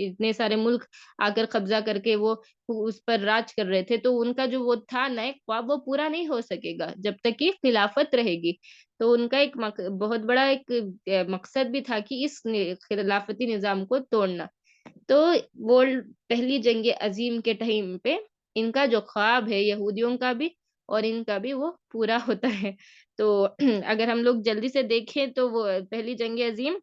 इतने सारे मुल्क आकर कब्ज़ा करके वो उस पर राज कर रहे थे, तो उनका जो वो था ना एक ख्वाब वो पूरा नहीं हो सकेगा जब तक कि खिलाफत रहेगी। तो उनका एक बहुत बड़ा एक मकसद भी था कि इस खिलाफती निज़ाम को तोड़ना। तो वर्ल्ड पहली जंग अज़ीम के टाइम पे इनका जो ख्वाब है यहूदियों का भी और इनका भी वो पूरा होता है। तो अगर हम लोग जल्दी से देखें तो वो पहली जंग-ए-अज़ीम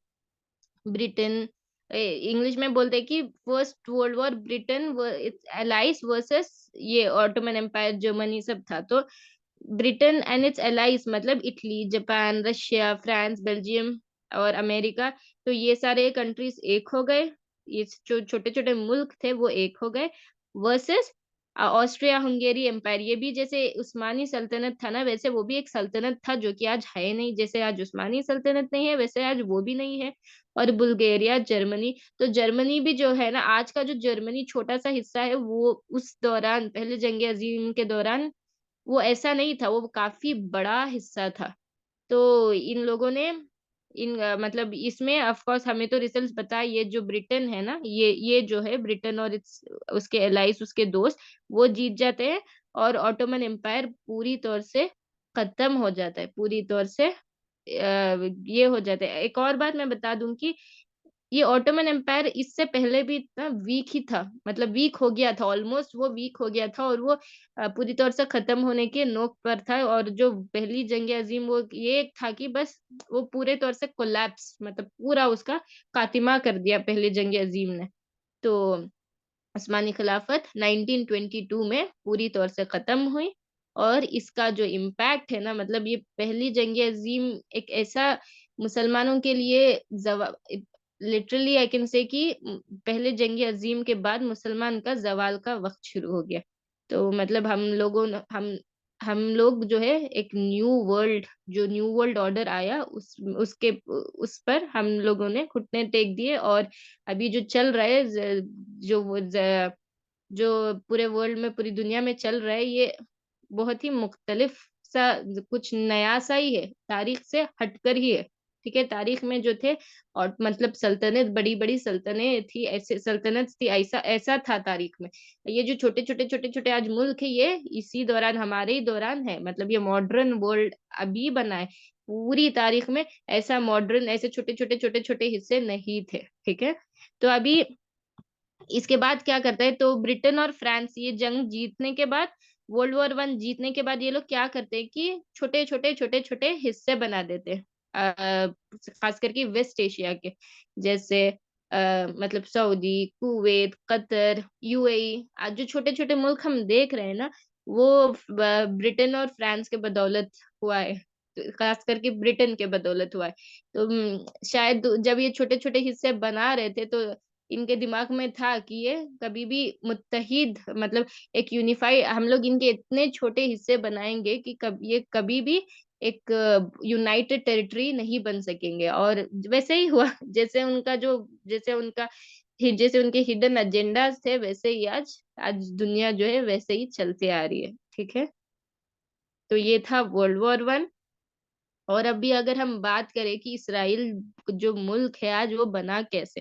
ब्रिटेन इंग्लिश में बोलते हैं कि फर्स्ट वर्ल्ड वॉर ब्रिटेन व इट्स एलाइज वर्सेस ये ऑटोमन एम्पायर जर्मनी सब था। तो ब्रिटेन एंड इट्स एलाइज मतलब Italy, Japan, Russia, France, Belgium और अमेरिका, तो ये सारे कंट्रीज एक हो गए। ये जो छोटे-छोटे मुल्क थे वो एक हो गए वर्सेस ऑस्ट्रिया हंगेरी एम्पायर। ये भी जैसे उस्मानी सल्तनत था ना, वैसे वो भी एक सल्तनत था जो कि आज है नहीं। जैसे आज उस्मानी सल्तनत नहीं है, वैसे आज वो भी नहीं है। और बुल्गारिया, जर्मनी, तो जर्मनी भी जो है ना, आज का जो जर्मनी छोटा-सा हिस्सा है, वो उस दौरान पहले जंग-ए-अज़ीम के दौरान वो ऐसा नहीं था, वो काफ़ी बड़ा हिस्सा था। तो इन लोगों ने मतलब इसमें ऑफ़ कोर्स हमें तो रिजल्ट्स पता है, ये जो ब्रिटेन है ना, ये जो है ब्रिटेन और उसके एलाइज़, उसके दोस्त, वो जीत जाते हैं और ऑटोमन एम्पायर पूरी तौर से खत्म हो जाता है, पूरी तौर से ये हो जाता है। एक और बात मैं बता दूँ कि ये ऑटोमन एम्पायर इससे पहले भी इतना वीक ही था, मतलब वीक हो गया था, ऑलमोस्ट वो वीक हो गया था और वो पूरी तौर से खत्म होने के नोक पर था। और जो पहली जंग-ए-अज़ीम वो ये था कि बस वो पूरे तौर से कोलैप्स, मतलब पूरा उसका खात्मा कर दिया पहली जंग-ए-अज़ीम ने। तो उस्मानी खिलाफत 1922 में पूरी तौर से खत्म हुई और इसका जो इम्पैक्ट है ना, मतलब ये पहली जंग-ए-अज़ीम एक ऐसा मुसलमानों के लिए ज़वा लिटरली आई कैन से कि पहले जंग-ए-अज़ीम के बाद मुसलमान का ज़वाल का वक़्त शुरू हो गया। तो मतलब हम लोग जो है एक जो न्यू वर्ल्ड ऑर्डर आया उस पर हम लोगों ने घुटने टेक दिए और अभी जो चल रहा है जो वो जो पूरे वर्ल्ड में, पूरी दुनिया में चल रहा है, ये बहुत ही मुख्तलिफ सा कुछ नया सा ही है, तारीख से हटकर ही है। ठीक है? तारीख में जो थे और मतलब सल्तनत, बड़ी-बड़ी सल्तनें थी, ऐसे सल्तनत थी, ऐसा ऐसा था तारीख में। ये जो छोटे-छोटे, छोटे-छोटे आज मुल्क है, ये इसी दौरान, हमारे ही दौरान है। मतलब ये मॉडर्न वर्ल्ड अभी बना है। पूरी तारीख में ऐसा मॉडर्न, ऐसे छोटे-छोटे, छोटे-छोटे हिस्से नहीं थे। ठीक है? तो अभी इसके बाद क्या करता है, तो ब्रिटेन और फ्रांस ये जंग जीतने के बाद, वर्ल्ड वॉर 1 जीतने के बाद ये लोग क्या करते हैं कि छोटे-छोटे, छोटे-छोटे हिस्से बना देते हैं। खास करके वेस्ट एशिया के, जैसे मतलब सऊदी, कुवैत, कतर, यूएई, आज जो छोटे-छोटे मुल्क हम देख रहे हैं ना, वो ब्रिटेन और फ्रांस के बदौलत हुआ है। तो खास करके ब्रिटेन के बदौलत हुआ है। तो शायद जब ये छोटे-छोटे हिस्से बना रहे थे, तो इनके दिमाग में था कि ये कभी भी मुत्तहिद, मतलब एक यूनिफाई, हम लोग इनके इतने छोटे हिस्से बनाएँगे कि ये कभी भी एक यूनाइटेड टेरिटरी नहीं बन सकेंगे। और वैसे ही हुआ जैसे उनके हिडन एजेंडाज़ थे, वैसे ही आज आज दुनिया जो है वैसे ही चलती आ रही है। ठीक है? तो ये था वर्ल्ड वॉर 1। और अभी अगर हम बात करें कि इसराइल जो मुल्क है आज वो बना कैसे?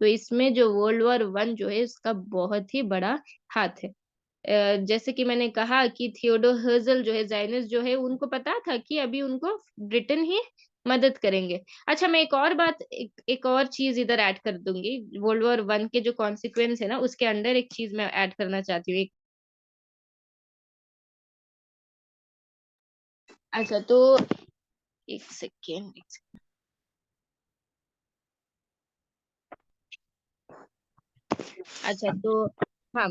तो इसमें जो वर्ल्ड वॉर 1 जो है इसका बहुत ही बड़ा हाथ है। जैसे कि मैंने कहा कि थियोडोर हर्ज़ल जो है, ज़ायनिस्ट जो है, उनको पता था कि अभी उनको ब्रिटेन ही मदद करेंगे। अच्छा, मैं एक एक और चीज़ इधर ऐड कर दूँगी। वर्ल्ड वॉर 1 के जो कॉन्सिक्वेंस है ना, उसके अंडर एक चीज़ मैं ऐड करना चाहती हूँ। अच्छा, तो 1 सेकंड, 1 सेकंड। अच्छा, तो हाँ,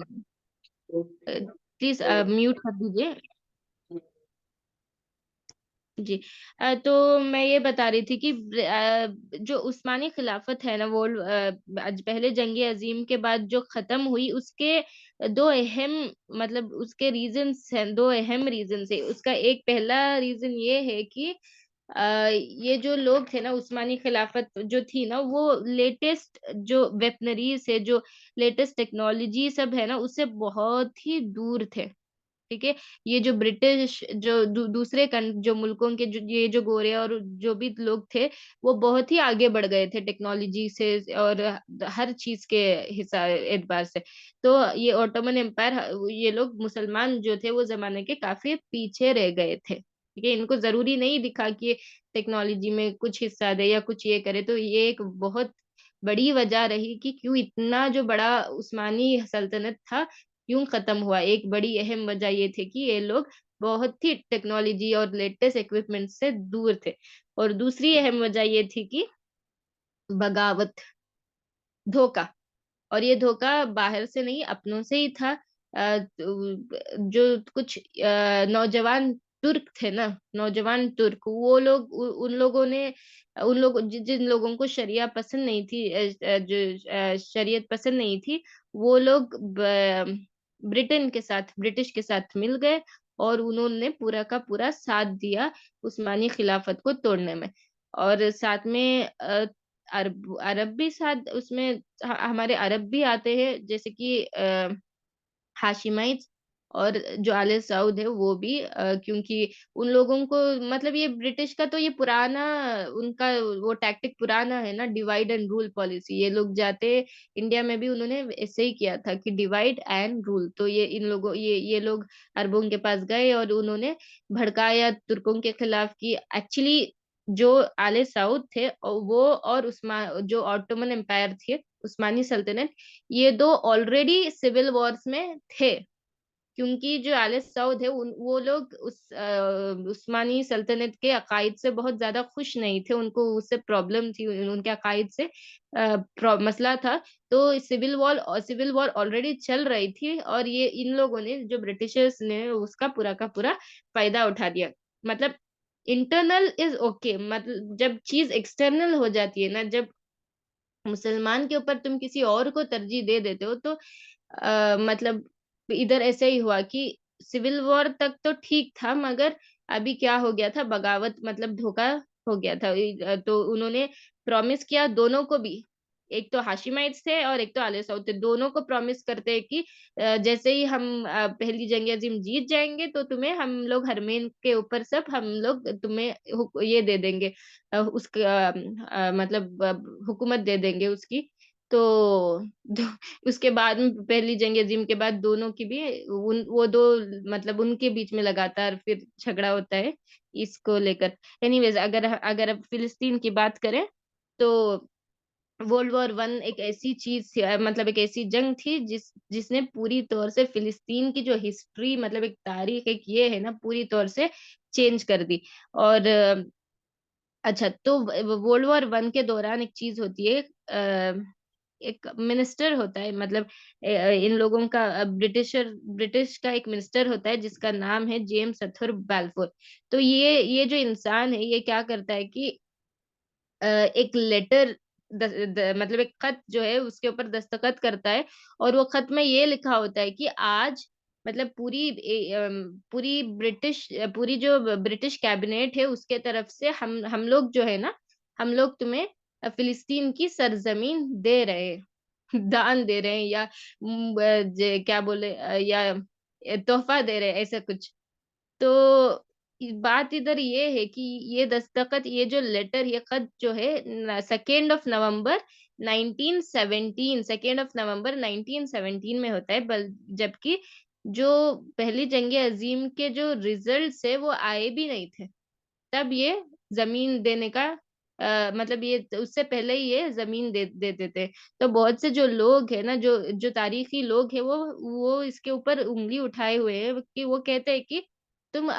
प्लीज़ म्यूट कर दीजिए। जी। तो मैं ये बता रही थी कि जो उस्मानी खिलाफत है ना, आज पहले जंग-ए-अज़ीम के बाद जो ख़त्म हुई, उसके 2 अहम, मतलब उसके रीज़न्स हैं, 2 अहम रीज़न्स हैं। उसका एक पहला रीज़न ये है कि ये जो लोग थे ना, उस्मानी खिलाफत जो थी ना, वो लेटेस्ट जो वेपनरीज़ है, जो लेटेस्ट टेक्नोलॉजी सब है ना, उससे बहुत ही दूर थे। ठीक है? ये जो ब्रिटिश जो दूसरे जो मुल्कों के ये जो गोरे और जो भी लोग थे, वो बहुत ही आगे बढ़ गए थे टेक्नोलॉजी से और हर चीज़ के एतबार से। तो ये ऑटोमन एम्पायर, ये लोग मुसलमान जो थे वो ज़माने के काफ़ी पीछे रह गए थे। ठीक है? इनको ज़रूरी नहीं दिखा कि ये टेक्नोलॉजी में कुछ हिस्सा दे या कुछ ये करे, तो ये एक बहुत बड़ी वजह रही कि क्यों इतना जो बड़ा उस्मानी सल्तनत था क्यों खत्म हुआ? एक बड़ी अहम वजह ये थी कि ये लोग बहुत ही टेक्नोलॉजी और लेटेस्ट इक्विपमेंट से दूर थे। और दूसरी अहम वजह ये थी कि बगावत, धोखा। और ये धोखा बाहर से नहीं अपनों से ही था। जो कुछ नौजवान तुर्क थे ना, नौजवान तुर्क, वो लोग उन लोगों ने उन लोग जिन लोगों को शरिया पसंद नहीं थी, शरीयत पसंद नहीं थी, वो लोग ब्रिटेन के साथ, ब्रिटिश के साथ मिल गए और उन्होंने पूरा का पूरा साथ दिया उस्मानी खिलाफत को तोड़ने में। और साथ में अरब अरब भी साथ उसमें, हमारे अरब भी आते हैं, जैसे कि हाशिमाइट्स, और जो आले सऊद है वो भी, क्योंकि उन लोगों को, मतलब ये ब्रिटिश का तो ये पुराना, उनका वो टैक्टिक पुराना है ना, डिवाइड एंड रूल पॉलिसी। ये लोग जाते, इंडिया में भी उन्होंने ऐसे ही किया था कि डिवाइड एंड रूल। तो ये इन लोगों ये लोग अरबों के पास गए और उन्होंने भड़काया तुर्कों के खिलाफ की एक्चुअली जो आले सऊद थे वो, और जो ऑटोमन एम्पायर थे, उस्मानी सल्तनत, ये दो ऑलरेडी सिविल वॉर्स में थे। क्योंकि जो आले सऊद है वो लोग उस्मानी सल्तनत के अकायद से बहुत ज्यादा खुश नहीं थे, उनको उससे प्रॉब्लम थी, उनके अकायद से मसला था। तो सिविल वॉर ऑलरेडी चल रही थी, और ये इन लोगों ने, जो ब्रिटिशर्स ने, उसका पूरा का पूरा फायदा उठा दिया। मतलब इंटरनल इज ओके, मतलब जब चीज एक्सटर्नल हो जाती है ना, जब मुसलमान के ऊपर तुम किसी और को तरजीह दे देते हो, तो मतलब इधर ऐसे ही हुआ कि सिविल वॉर तक तो ठीक था, मगर अभी क्या हो गया था, बगावत, मतलब धोखा हो गया था। तो उन्होंने प्रॉमिस किया दोनों को भी, एक तो हाशिमाइट्स थे और एक तो आले सऊद थे, दोनों को प्रॉमिस करते हैं कि जैसे ही हम पहली जंग अजीम जीत जाएंगे तो तुम्हें हम लोग हरमेन के ऊपर सब हम लोग तुम्हें ये दे देंगे, उसका मतलब हुकूमत दे देंगे उसकी। तो उसके बाद में, पहली जंग अजीम के बाद, दोनों की भी वो दो, मतलब उनके बीच में लगातार फिर झगड़ा होता है इसको लेकर। एनीवेज, अगर अगर अब फिलिस्तीन की बात करें, तो वर्ल्ड वॉर 1 एक ऐसी चीज थी, मतलब एक ऐसी जंग थी जिसने पूरी तौर से फिलिस्तीन की जो हिस्ट्री, मतलब एक तारीख, एक ये है ना, पूरी तौर से चेंज कर दी। और अच्छा, तो वर्ल्ड वॉर 1 के दौरान एक चीज होती है, एक मिनिस्टर होता है, मतलब इन लोगों का, ब्रिटिश का एक मिनिस्टर होता है जिसका नाम है जेम्स अथर बैल्फोर। तो ये जो इंसान है, ये क्या करता है कि एक लेटर, मतलब एक खत जो है उसके ऊपर दस्तखत करता है। और वो खत में ये लिखा होता है कि आज, मतलब पूरी जो ब्रिटिश कैबिनेट है उसके तरफ से हम लोग जो है ना, हम लोग तुम्हें फिलिस्तीन की सरजमीन दे रहे हैं, दान दे रहे हैं, या क्या बोले, या तोहफा दे रहे हैं, ऐसा कुछ। तो बात इधर ये है कि ये दस्तखत, ये जो लेटर, ये खत जो है, 2 नवंबर 1917, 2 नवंबर 1917 में होता है, जबकि जो पहली जंग अजीम के जो रिजल्ट्स है वो आए भी नहीं थे, तब ये जमीन देने का, मतलब ये उससे पहले ही ये जमीन दे देते। तो बहुत से जो लोग है ना, जो जो तारीखी लोग है, वो इसके ऊपर उंगली उठाए हुए हैं कि वो कहते हैं कि तुम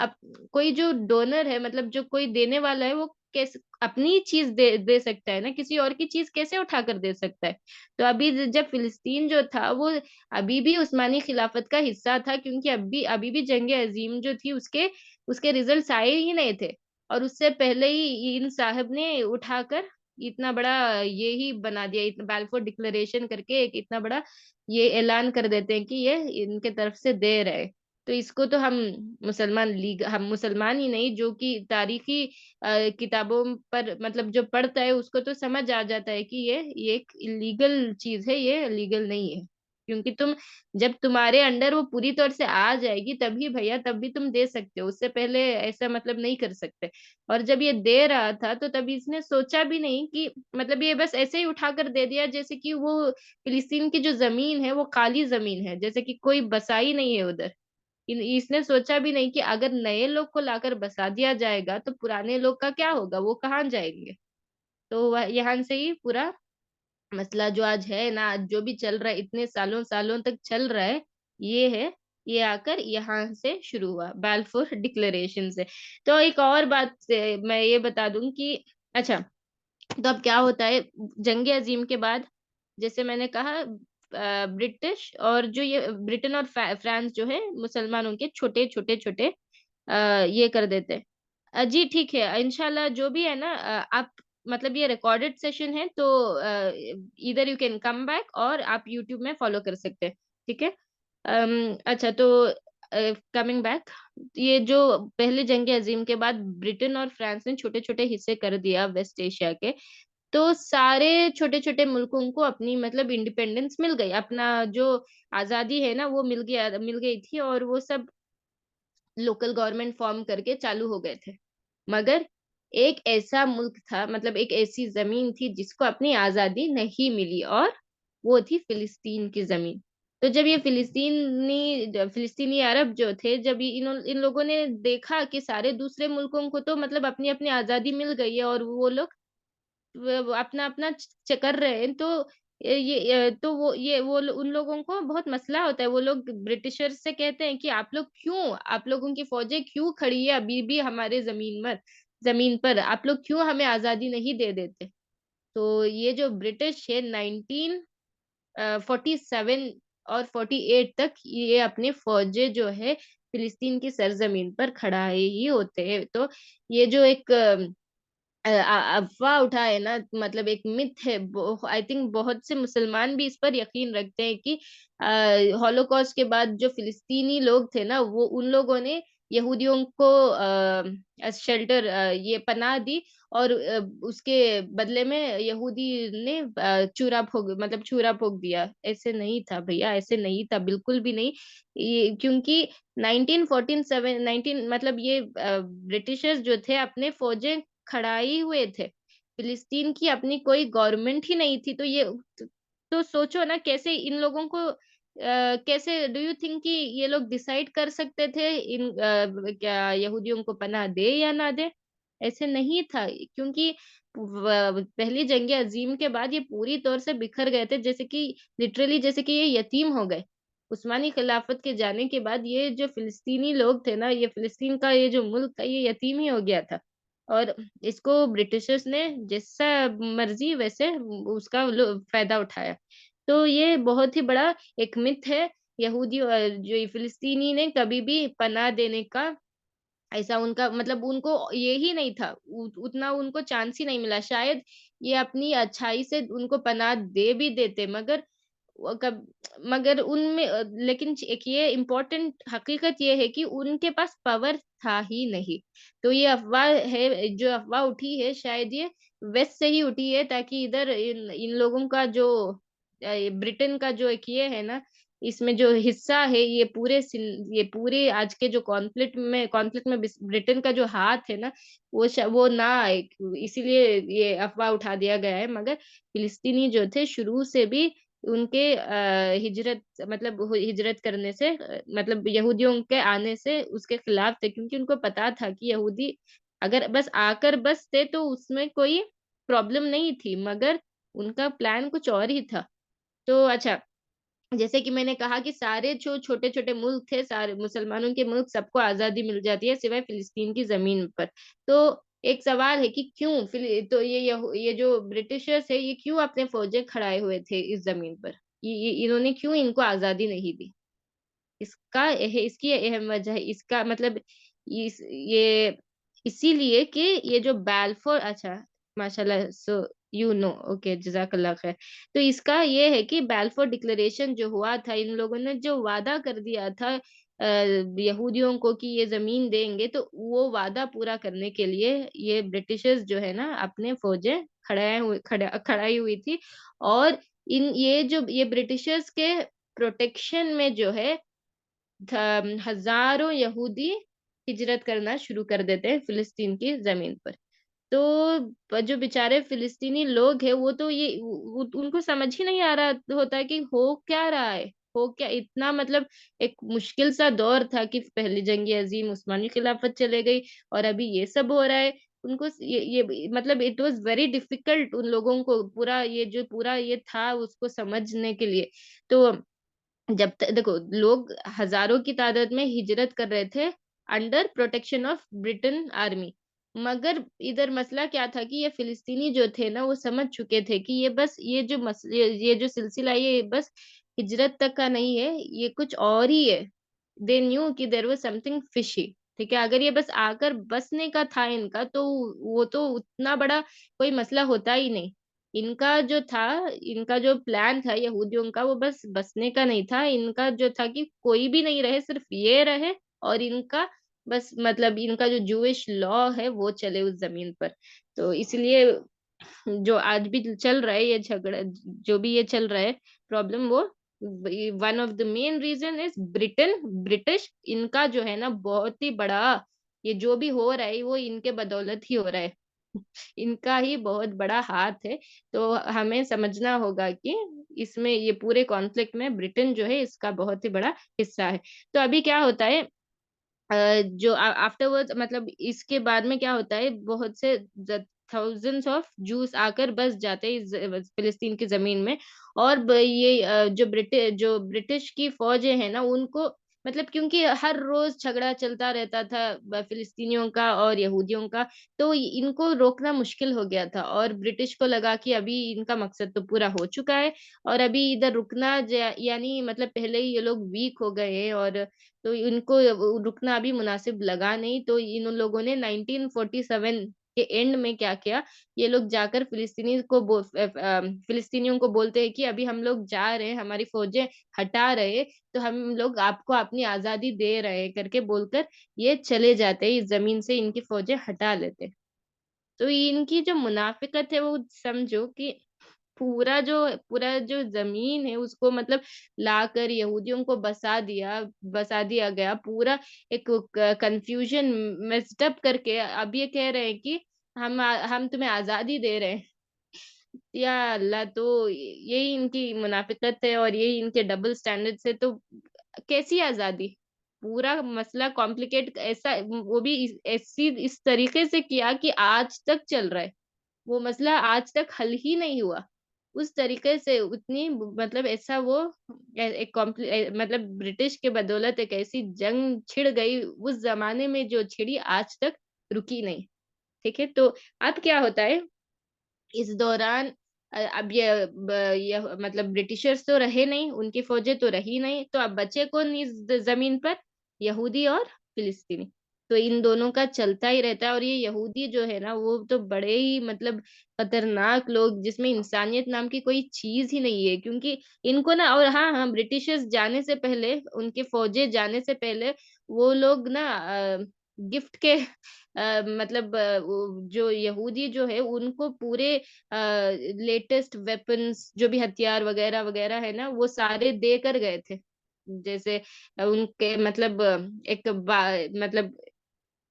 कोई जो डोनर है, मतलब जो कोई देने वाला है, वो कैसे अपनी चीज दे सकता है ना, किसी और की चीज कैसे उठा कर दे सकता है। तो अभी जब फिलिस्तीन जो था वो अभी भी उस्मानी खिलाफत का हिस्सा था, क्योंकि अभी भी जंग अजीम जो थी उसके उसके रिजल्ट्स आए ही नहीं थे। और उससे पहले ही इन साहब ने उठाकर इतना बड़ा ये ही बना दिया, इतना बैल्फोर डिक्लेरेशन करके एक इतना बड़ा ये ऐलान कर देते हैं कि ये इनके तरफ से दे रहे। तो इसको तो हम मुसलमान ही नहीं, जो कि तारीखी किताबों पर, मतलब जो पढ़ता है उसको तो समझ आ जाता है कि ये एक इलीगल चीज है, ये लीगल नहीं है। क्योंकि जब तुम्हारे अंडर वो पूरी तरह से आ जाएगी तभी भैया, तब भी तुम दे सकते हो, उससे पहले ऐसा मतलब नहीं कर सकते। और जब ये दे रहा था तो तब इसने सोचा भी नहीं कि, मतलब ये बस ऐसे ही उठाकर दे दिया, जैसे कि वो फिलिस्तीन की जो जमीन है वो खाली जमीन है, जैसे कि कोई बसा ही नहीं है उधर। इसने सोचा भी नहीं कि अगर नए लोग को लाकर बसा दिया जाएगा तो पुराने लोग का क्या होगा, वो कहाँ जाएंगे। तो यहाँ से ही पूरा मसला जो आज है ना, आज जो भी चल रहा है, इतने सालों सालों तक चल रहा है, ये है ये आकर यहाँ से शुरू हुआ, बाल्फोर डिक्लेरेशन से। तो एक और बात मैं ये बता दूँ कि अच्छा, तो अब क्या होता है, जंग-ए-अज़ीम के बाद जैसे मैंने कहा ब्रिटिश और जो ये ब्रिटेन और फ्रांस जो है मुसलमानों के छोटे-छोटे ये कर देते हैं। जी ठीक है, इंशाल्लाह जो भी है ना, आप मतलब ये रिकॉर्डेड सेशन है तो either you can come back और आप यूट्यूब में फॉलो कर सकते हैं, ठीक है? अच्छा तो कमिंग बैक, ये जो पहले जंग-ए-अज़ीम के बाद ब्रिटेन और फ्रांस ने छोटे-छोटे हिस्से कर दिया वेस्ट एशिया के, तो सारे छोटे-छोटे मुल्कों को अपनी मतलब इंडिपेंडेंस मिल गई। अपना जो आज़ादी है ना, वो मिल गई थी और वो सब लोकल गवर्नमेंट फॉर्म करके चालू हो गए थे। मगर एक ऐसा मुल्क था, मतलब एक ऐसी ज़मीन थी जिसको अपनी आज़ादी नहीं मिली और वो थी फ़िलिस्तीन की ज़मीन। तो जब ये फ़िलिस्तीनी अरब जो थे, जब ये इन लोगों ने देखा कि सारे दूसरे मुल्कों को तो मतलब अपनी-अपनी आज़ादी मिल गई है और वो लोग व अपना-अपना कर रहे हैं, तो तो वो उन लोगों को बहुत मसला होता है। वो लोग ब्रिटिशर्स से कहते हैं कि आप लोगों की फ़ौजें क्यों खड़ी है अभी भी हमारे ज़मीन पर, आप लोग क्यों हमें आज़ादी नहीं दे देते? तो ये जो ब्रिटिश है 47 और 48 तक ये अपनी फ़ौजें जो है फ़िलिस्तीन की सरज़मीन पर खड़ाए ही होते हैं। तो ये जो एक अफ़वाह उठा है ना, मतलब एक मिथ है, आई थिंक बहुत से मुसलमान भी इस पर यकीन रखते हैं कि हॉलोकॉस्ट के बाद जो फ़िलिस्तीनी लोग थे ना, वो उन लोगों ने यहूदियों को शेल्टर ये पनाह दी और उसके बदले में यहूदी ने छुरा भोग दिया। ऐसे नहीं था भैया, ऐसे नहीं था, बिल्कुल भी नहीं। ये क्योंकि 1947 19 मतलब ये ब्रिटिशर्स जो थे अपने फ़ौजें खड़ाई हुए थे। फ़िलिस्तीन की अपनी कोई गवर्नमेंट ही नहीं थी, तो सोचो ना कैसे इन लोगों को कैसे डू यू थिंक कि ये लोग डिसाइड कर सकते थे क्या यहूदियों को पनाह दें या ना दें? ऐसे नहीं था, क्योंकि पहली जंग-ए-अज़ीम के बाद ये पूरी तौर से बिखर गए थे, जैसे कि लिटरली जैसे कि ये यतीम हो गए। उस्मानी खिलाफत के जाने के बाद ये जो फ़िलिस्तीनी लोग थे ना, ये फ़िलिस्तीन का ये जो मुल्क था, ये यतीम ही हो गया था। और इसको ब्रिटिशर्स ने जैसा मर्ज़ी वैसे उसका फ़ायदा उठाया। तो ये बहुत ही बड़ा एक मिथ है, जो ये फ़िलिस्तीनी ने कभी भी पनाह देने का ऐसा उनका मतलब उनको ये ही नहीं था, उतना उनको चांस ही नहीं मिला। शायद ये अपनी अच्छाई से उनको पनाह दे भी देते, मगर वो कब मगर उनमें लेकिन एक ये इम्पोर्टेंट हकीकत ये है कि उनके पास पावर था ही नहीं। तो ये अफ़वाह है, जो अफ़वाह उठी है शायद ये वेस्ट से ही उठी है, ताकि इधर इन इन लोगों का जो ये ब्रिटेन का जो एक ये है ना, इसमें जो हिस्सा है ये पूरे आज के जो कॉन्फ्लिक्ट में ब्रिटेन का जो हाथ है ना, वो ना आए, इसीलिए ये अफ़वाह उठा दिया गया है। मगर फ़िलिस्तीनी जो थे शुरू से भी उनके हिजरत करने से मतलब यहूदियों के आने से उसके खिलाफ थे, क्योंकि उनको पता था कि यहूदी अगर बस आकर बसते तो उसमें कोई प्रॉब्लम नहीं थी, मगर उनका प्लान कुछ और ही था। तो अच्छा, जैसे कि मैंने कहा कि सारे जो छोटे-छोटे मुल्क थे, सारे मुसलमानों के मुल्क सबको आज़ादी मिल जाती है, सिवाय फ़िलिस्तीन की ज़मीन पर। तो एक सवाल है कि क्यों तो ये जो ब्रिटिशर्स है, ये क्यों अपने फ़ौजें खड़ाए हुए थे इस ज़मीन पर? ये इन्होंने क्यों इनको आज़ादी नहीं दी? इसकी अहम वजह है, इसका मतलब ये इसीलिए कि ये जो बाल्फोर अच्छा, माशाल्लाह, सो यू नो, ओके, जज़ाकल्लाह ख़ैर। तो इसका ये है कि बाल्फोर डिक्लेरेशन जो हुआ था, इन लोगों ने जो वादा कर दिया था यहूदियों को कि ये ज़मीन देंगे, तो वो वादा पूरा करने के लिए ये ब्रिटिशर्स जो है ना, अपने फ़ौजें खड़ाई हुई थी और ये ब्रिटिशर्स के प्रोटेक्शन में जो है हज़ारों यहूदी हिजरत करना शुरू कर देते हैं फ़िलिस्तीन की ज़मीन पर। तो जो बेचारे फ़िलिस्तीनी लोग हैं, वो तो ये उ उनको समझ ही नहीं आ रहा होता है कि हो क्या रहा है? हो क्या इतना मतलब एक मुश्किल सा दौर था कि पहली जंग-ए-अज़ीम, उस्मानी खिलाफत चले गई और अभी ये सब हो रहा है। उनको ये मतलब इट वाज़ वेरी डिफ़िकल्ट उन लोगों को पूरा ये था उसको समझने के लिए। तो जब तक देखो लोग हजारों की तादाद में हिजरत कर रहे थे under protection of Britain army. मगर इधर मसला क्या था कि ये फिलिस्तीनी जो थे ना वो समझ चुके थे कि ये बस ये जो सिलसिला ये बस हिजरत तक का नहीं है, ये कुछ और ही है। दे न्यू कि देयर वाज समथिंग फिशी। ठीक है, अगर ये बस आकर बसने का था इनका तो वो तो उतना बड़ा कोई मसला होता ही नहीं। इनका जो था, इनका जो प्लान था यहूदियों का वो बस बसने का नहीं था, इनका जो था कि कोई भी नहीं रहे, सिर्फ ये रहे और इनका बस मतलब इनका जो जूइश लॉ है वो चले उस जमीन पर। तो इसलिए जो आज भी चल रहा है ये झगड़ा, जो भी ये चल रहा है प्रॉब्लम, वो one of the main reason is Britain, British. इनका जो है ना बहुत ही बड़ा, ये जो भी हो रहा है वो इनके बदौलत ही हो रहा है। इनका ही बहुत बड़ा हाथ है। तो हमें समझना होगा कि इसमें ये पूरे कॉन्फ्लिक्ट में ब्रिटेन जो है इसका बहुत ही बड़ा हिस्सा है। तो अभी क्या होता है, जो आफ्टरवर्ड्स मतलब इसके बाद में क्या होता है, बहुत से थाउजेंड्स ऑफ जूस आकर बस जाते हैं इस फिलिस्तीन की जमीन में। और ये जो ब्रिटिश की फौजें हैं ना उनको मतलब क्योंकि हर रोज झगड़ा चलता रहता था फिलिस्तीनियों का और यहूदियों का, तो इनको रोकना मुश्किल हो गया था और ब्रिटिश को लगा कि अभी इनका मकसद तो पूरा हो चुका है और अभी इधर रुकना यानी मतलब पहले ही ये लोग वीक हो गए हैं और तो इनको रुकना अभी मुनासिब लगा नहीं। तो इन लोगों ने 1947 के एंड में क्या किया, ये लोग जाकर फिलिस्तीनियों को बोलते हैं कि अभी हम लोग जा रहे हैं, हमारी फौजें हटा रहे, तो हम लोग आपको अपनी आजादी दे रहे हैं करके बोलकर ये चले जाते हैं, इस जमीन से इनकी फौजें हटा लेते हैं। तो इनकी जो मुनाफिकत है वो समझो कि पूरा जो जमीन है उसको मतलब लाकर यहूदियों को बसा दिया गया पूरा, एक कंफ्यूजन मेस्ड करके अब ये कह रहे हैं कि हम तुम्हें आजादी दे रहे हैं। या अल्लाह, तो यही इनकी मुनाफिकत है और यही इनके डबल स्टैंडर्ड है। तो कैसी आजादी, पूरा मसला कॉम्प्लिकेट ऐसा, वो भी इस तरीके से किया कि आज तक चल रहा है, वो मसला आज तक हल ही नहीं हुआ। उस तरीके से उतनी मतलब ऐसा वो मतलब ब्रिटिश के बदौलत एक ऐसी जंग छिड़ गई उस जमाने में जो छिड़ी आज तक रुकी नहीं। ठीक है, तो अब क्या होता है इस दौरान, अब ये मतलब ब्रिटिशर्स तो रहे नहीं, उनकी फौजें तो रही नहीं, तो अब बचे कौन इस जमीन पर, यहूदी और फिलिस्तीनी। तो इन दोनों का चलता ही रहता है और ये यहूदी जो है ना वो तो बड़े ही मतलब खतरनाक लोग, जिसमें इंसानियत नाम की कोई चीज ही नहीं है। क्योंकि इनको ना, और हाँ हाँ, ब्रिटिशर्स जाने से पहले, उनके फौजें जाने से पहले वो लोग ना गिफ्ट के मतलब जो यहूदी जो है उनको पूरे लेटेस्ट वेपन्स जो भी हथियार वगैरह वगैरह है ना वो सारे दे कर गए थे। जैसे उनके मतलब मतलब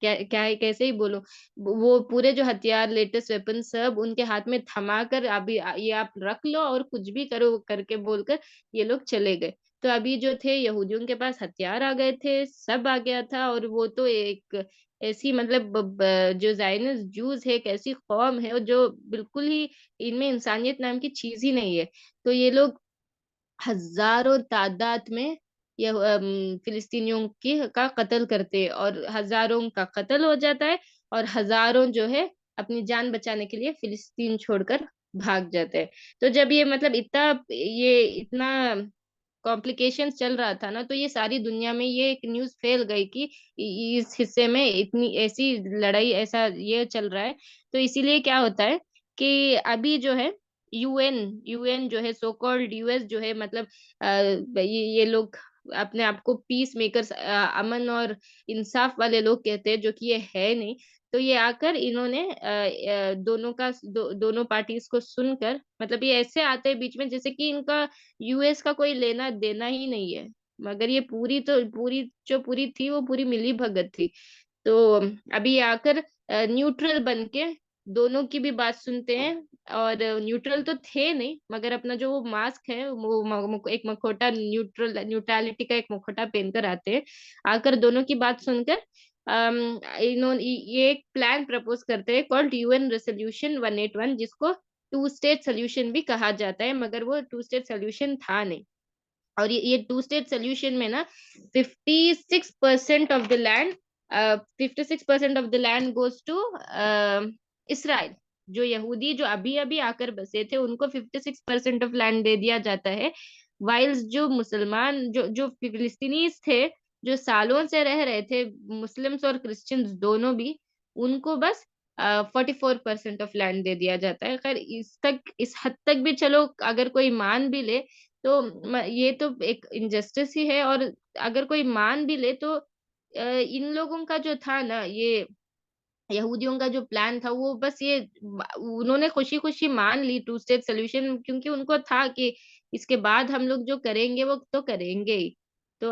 क्या क्या है, कैसे ही बोलो, वो पूरे जो हथियार लेटेस्ट वेपन सब उनके हाथ में थमा कर अभी ये आप रख लो और कुछ भी करो करके बोलकर ये लोग चले गए। तो अभी जो थे यहूदियों के पास हथियार आ गए थे, सब आ गया था और वो तो एक ऐसी मतलब जो जायनिस्ट जूस है एक ऐसी कौम है जो बिल्कुल ही, इनमें इंसानियत नाम की चीज ही नहीं है। तो ये लोग हजारों तादाद में ये फिलिस्तीनियों की का कत्ल करते हैं और हजारों का कत्ल हो जाता है और हजारों जो है अपनी जान बचाने के लिए फिलिस्तीन छोड़कर भाग जाते हैं। तो जब ये इतना कॉम्प्लिकेशंस चल रहा था ना, तो ये सारी दुनिया में ये एक न्यूज़ फैल गई कि इस हिस्से में इतनी ऐसी लड़ाई, ऐसा ये चल रहा है। तो इसीलिए क्या होता है कि अभी जो है यूएन यूएन जो है, सो कॉल्ड यूएस जो है, मतलब ये लोग अपने आप को पीस मेकर्स, अमन और इंसाफ वाले लोग कहते हैं, जो कि ये है नहीं। तो ये आकर इन्होंने दोनों पार्टीज को सुनकर, मतलब ये ऐसे आते हैं बीच में जैसे कि इनका यूएस का कोई लेना देना ही नहीं है। मगर ये पूरी थी वो पूरी मिली भगत थी। तो अभी आकर न्यूट्रल बन के दोनों की भी बात सुनते हैं। और न्यूट्रल तो थे नहीं, मगर अपना जो वो मास्क है वो एक मखोटा, न्यूट्रलिटी का एक मखोटा पहनकर आते हैं। आकर दोनों की बात सुनकर इन्होंने ये एक प्लान प्रपोज करते हैं कॉल्ड यूएन रेसोल्यूशन 181, जिसको टू स्टेट सोल्यूशन भी कहा जाता है, मगर वो टू स्टेट सोल्यूशन था नहीं। और ये टू स्टेट सॉल्यूशन में ना 56% of the land 56% of the land goes to Israel. जो यहूदी जो अभी अभी आकर बसे थे उनको 56% ऑफ लैंड दे दिया जाता है। वाइल्स जो मुसलमान जो जो फिलिस्तीनीज थे, जो सालों से रह रहे थे, मुस्लिम्स और क्रिश्चियंस दोनों भी, उनको बस 44% ऑफ लैंड दे दिया जाता है। खैर इस हद तक भी चलो अगर कोई मान भी ले तो ये तो एक इनजस्टिस ही है। और अगर कोई मान भी ले तो इन लोगों का जो था ना, ये यहूदियों का जो प्लान था वो बस ये उन्होंने खुशी-खुशी मान ली टू स्टेट सॉल्यूशन, क्योंकि उनको था कि इसके बाद हम लोग जो करेंगे वो तो करेंगे ही। तो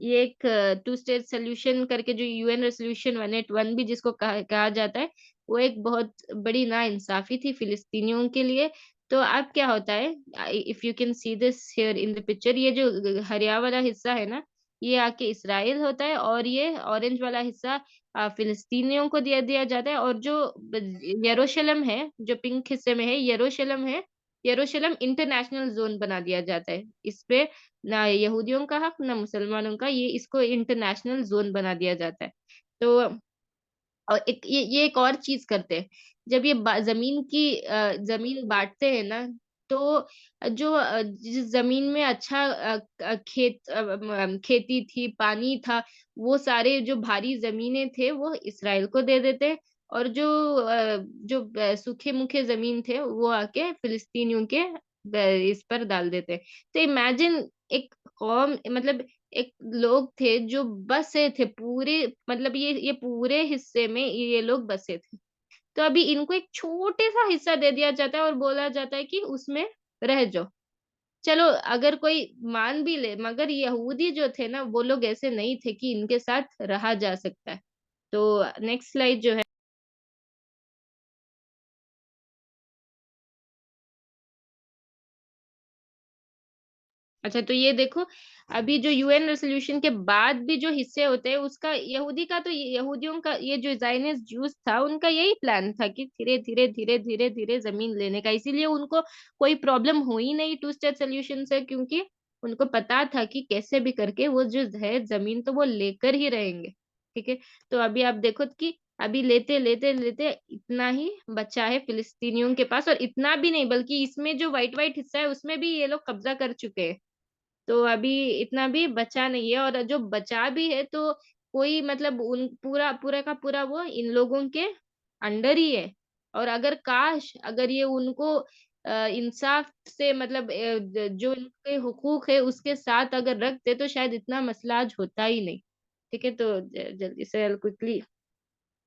ये एक टू स्टेट सॉल्यूशन करके जो यूएन रेज़ोल्यूशन 181 भी जिसको कहा कहा जाता है, वो एक बहुत बड़ी नाइंसाफ़ी थी फिलिस्तीनियों के लिए। तो अब क्या होता है, if you can see this here in the picture, ये जो हरिया वाला हिस्सा है ना, ये आके इज़राइल होता है और ये ऑरेंज वाला हिस्सा फिलिस्तीनियों को दिया दिया जाता है। और जो यरूशलेम है, जो पिंक हिस्से में है, यरूशलेम इंटरनेशनल ज़ोन बना दिया जाता है। इसपे ना यहूदियों का हक, ना मुसलमानों का, ये इसको इंटरनेशनल ज़ोन बना दिया जाता है। तो और एक ये एक और चीज़ करते हैं, जब ये ज़मीन बाँटते हैं ना, तो जो जिस ज़मीन में अच्छा खेती थी, पानी था, वो सारे जो भारी ज़मीनें थे, वो इसराइल को दे देते हैं। और जो सूखे-मूखे ज़मीन थे, वो आके फिलिस्तीनियों के इस पर डाल देते हैं। तो इमेजिन एक कौम, मतलब एक लोग थे जो बसे थे पूरे, मतलब ये पूरे हिस्से में ये लोग बसे थे। तो अभी इनको एक छोटे-सा हिस्सा दे दिया जाता है और बोला जाता है कि उसमें रह जाओ। चलो अगर कोई मान भी ले, मगर यहूदी जो थे ना वो लोग ऐसे नहीं थे कि इनके साथ रहा जा सकता है। तो नेक्स्ट स्लाइड जो है। अच्छा, तो ये देखो, अभी जो यूएन रेज़ोल्यूशन के बाद भी जो हिस्से होते हैं उसका यहूदी का तो यहूदियों का, ये जो ज़ायनिस्ट ज्यूज़ था उनका यही प्लान था कि धीरे-धीरे, धीरे-धीरे, धीरे ज़मीन लेने का। इसीलिए उनको कोई प्रॉब्लम हुई नहीं टू स्टेट सॉल्यूशन से, क्योंकि उनको पता था कि कैसे भी करके वो जो है ज़मीन तो वो लेकर ही रहेंगे। ठीक है? तो अभी आप देखो कि अभी लेते, लेते, लेते इतना ही बचा है फिलिस्तीनियों के पास, और इतना भी नहीं बल्कि इसमें जो व्हाइट-व्हाइट हिस्सा है उसमें भी ये लोग कब्ज़ा कर चुके हैं। तो अभी इतना भी बचा नहीं है, और जो बचा भी है तो कोई मतलब उन पूरा पूरा का पूरा वो इन लोगों के अंडर ही है। और अगर काश अगर ये उनको इंसाफ से, मतलब जो इनके हुकूक है उसके साथ अगर रखते तो शायद इतना मसला आज होता ही नहीं। ठीक है? तो जल्दी से क्विकली,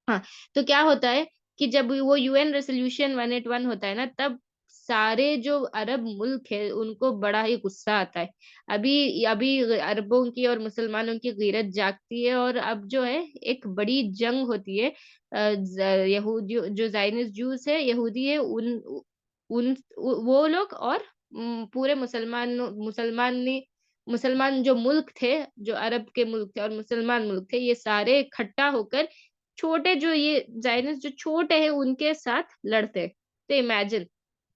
हाँ, तो क्या होता है कि जब वो यूएन रेज़ोल्यूशन 181 होता है ना, तब सारे जो अरब मुल्क है, उनको बड़ा ही गुस्सा आता है। अभी अभी अरबों की और मुसलमानों की गीरत जागती है, और अब जो है एक बड़ी जंग होती है। अ, ज यहूदियों जो ज़ायनिस्ट ज्यूज़ है, यहूदी है, वो लोग और पूरे मुसलमान जो मुल्क थे, जो अरब के मुल्क थे और मुसलमान मुल्क थे, ये सारे इकट्ठा होकर छोटे जो ये ज़ायनिस्ट जो छोटे हैं उनके साथ लड़ते हैं। तो इमेजिन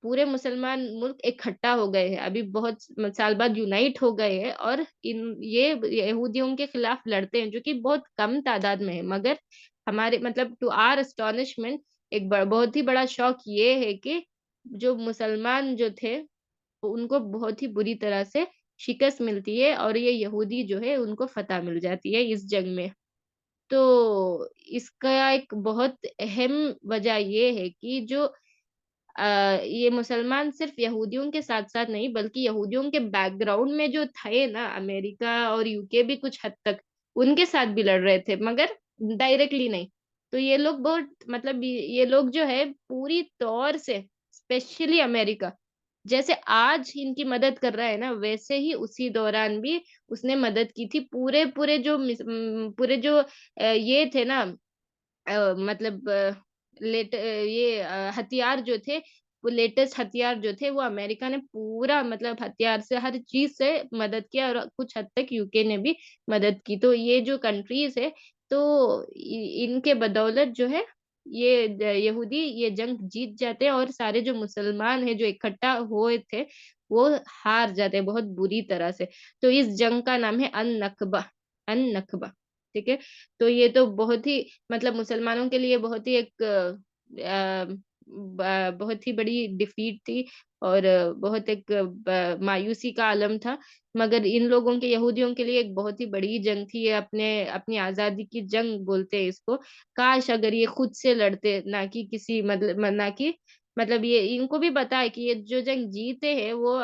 पूरे मुसलमान मुल्क इकट्ठा हो गए हैं, अभी बहुत साल बाद यूनाइट हो गए हैं और इन ये यहूदियों के खिलाफ लड़ते हैं, जो कि बहुत कम तादाद में है। मगर हमारे मतलब टू आवर एस्टोनिशमेंट, एक बहुत ही बड़ा शौक ये है कि जो मुसलमान जो थे, उनको बहुत ही बुरी तरह से शिकस्त मिलती है, और ये यहूदी जो है उनको फतह मिल जाती है इस जंग में। तो इसका एक बहुत अहम वजह ये है कि जो ये मुसलमान सिर्फ यहूदियों के साथ-साथ नहीं, बल्कि यहूदियों के बैकग्राउंड में जो थे ना, अमेरिका और यूके भी कुछ हद तक, उनके साथ भी लड़ रहे थे, मगर डायरेक्टली नहीं। तो ये लोग बहुत, मतलब ये लोग जो है पूरी तौर से, स्पेशली अमेरिका, जैसे आज इनकी मदद कर रहा है ना, वैसे ही उसी दौरान भी उसने मदद की थी। पूरे जो ये थे ना, मतलब ये हथियार जो थे, वो लेटेस्ट हथियार जो थे, वो अमेरिका ने पूरा, मतलब हथियार से, हर चीज़ से मदद किया, और कुछ हद तक यूके ने भी मदद की। तो ये जो कंट्रीज़ है, तो इ इनके बदौलत जो है ये यहूदी ये जंग जीत जाते हैं और सारे जो मुसलमान हैं जो इकट्ठा हुए थे, वो हार जाते हैं बहुत बुरी तरह से। तो इस जंग का नाम है अन-नकबा, ठीक है? तो ये तो बहुत ही मतलब मुसलमानों के लिए बहुत ही एक बहुत ही बड़ी डिफीट थी और बहुत एक मायूसी का आलम था। मगर इन लोगों के यहूदियों के लिए एक बहुत ही बड़ी जंग थी। ये अपने अपनी आज़ादी की जंग बोलते हैं इसको। काश अगर ये खुद से लड़ते, ना कि किसी ना कि मतलब ये इनको भी पता है कि ये जो जंग जीते हैं वो